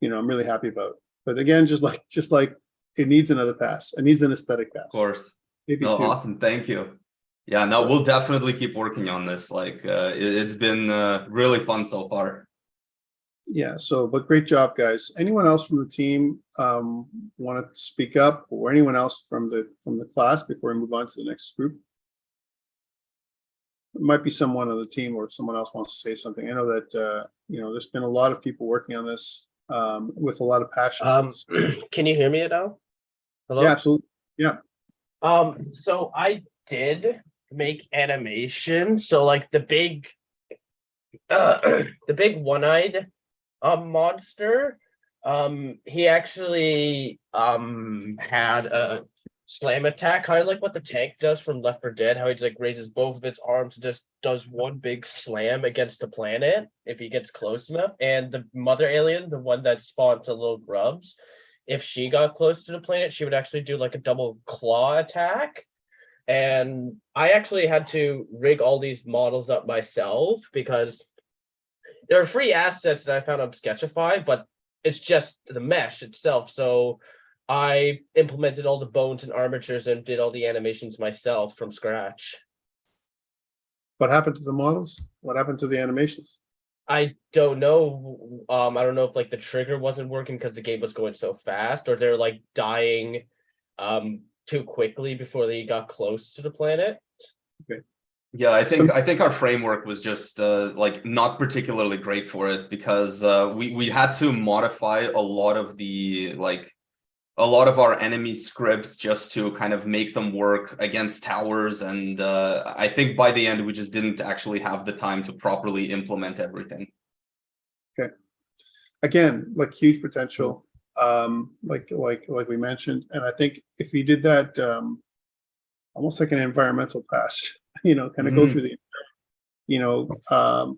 you know, I'm really happy about. But again, just like it needs another pass. It needs an aesthetic pass. Of course. Maybe no, two. Awesome. Thank you. Yeah, no, we'll definitely keep working on this. Like it's been really fun so far. Yeah, so, but great job, guys. Anyone else from the team want to speak up, or anyone else from the class before we move on to the next group? It might be someone on the team or someone else wants to say something. I know that you know, there's been a lot of people working on this with a lot of passion. Can you hear me now? Hello? Yeah, absolutely. Yeah. So I did make animation. So like the big the big one-eyed monster, he actually had a slam attack, kind of like what the tank does from Left 4 Dead, how he just like raises both of his arms and just does one big slam against the planet if he gets close enough. And the mother alien, the one that spawns the little grubs, if she got close to the planet, she would actually do like a double claw attack. And I actually had to rig all these models up myself because there are free assets that I found on Sketchify, but it's just the mesh itself. So I implemented all the bones and armatures and did all the animations myself from scratch. What happened to the models? What happened to the animations? I don't know. I don't know if like the trigger wasn't working because the game was going so fast, or they're like dying too quickly before they got close to the planet. Yeah, I think our framework was just like not particularly great for it because we had to modify a lot of our enemy scripts just to kind of make them work against towers, and I think by the end we just didn't actually have the time to properly implement everything. Okay. Again, like huge potential, like we mentioned, and I think if you did that, almost like an environmental pass, kind of go through the,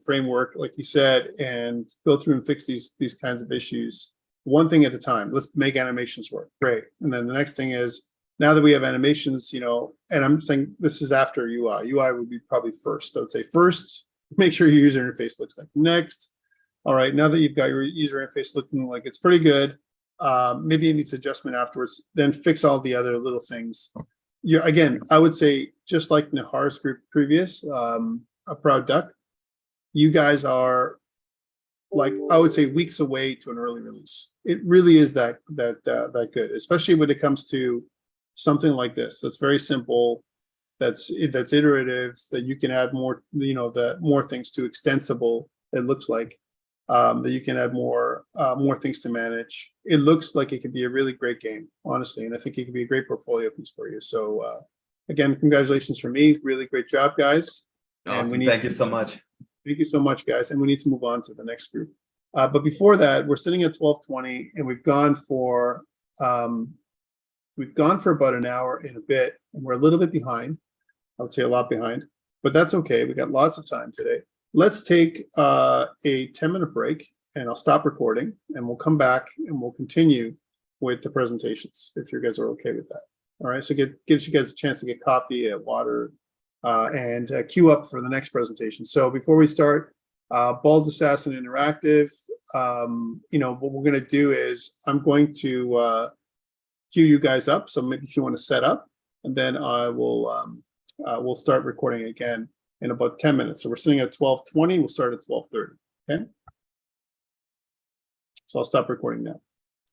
framework, like you said, and go through and fix these kinds of issues one thing at a time. Let's make animations work. Great. And then the next thing is, now that we have animations, and I'm saying this is after UI. UI would be probably first. I would say first, make sure your user interface looks like. Next, all right, now that you've got your user interface looking like it's pretty good, maybe it needs adjustment afterwards, then fix all the other little things. Again, I would say, just like Nahar's group previous, a Proud Duck, you guys are, like, I would say, weeks away to an early release. It really is that good, especially when it comes to something like this. That's very simple. That's iterative. That you can add more, the more things to, extensible. It looks like that you can add more things to manage. It looks like it could be a really great game, honestly, and I think it could be a great portfolio piece for you. So again, congratulations from me. Really great job, guys. Awesome. And Thank you so much. Thank you so much, guys. And we need to move on to the next group. But before that, we're sitting at 12:20, and we've gone for about an hour and a bit, and we're a little bit behind. I would say a lot behind, but that's okay. We got lots of time today. Let's take a 10-minute break, and I'll stop recording, and we'll come back and we'll continue with the presentations, if you guys are okay with that. All right, so gives you guys a chance to get coffee, water, and queue up for the next presentation. So before we start, Bald Assassin Interactive, what we're going to do is I'm going to queue you guys up. So maybe if you want to set up, and then I will we'll start recording again in about 10 minutes. So we're sitting at 12:20. We'll start at 12:30. Okay. So I'll stop recording now.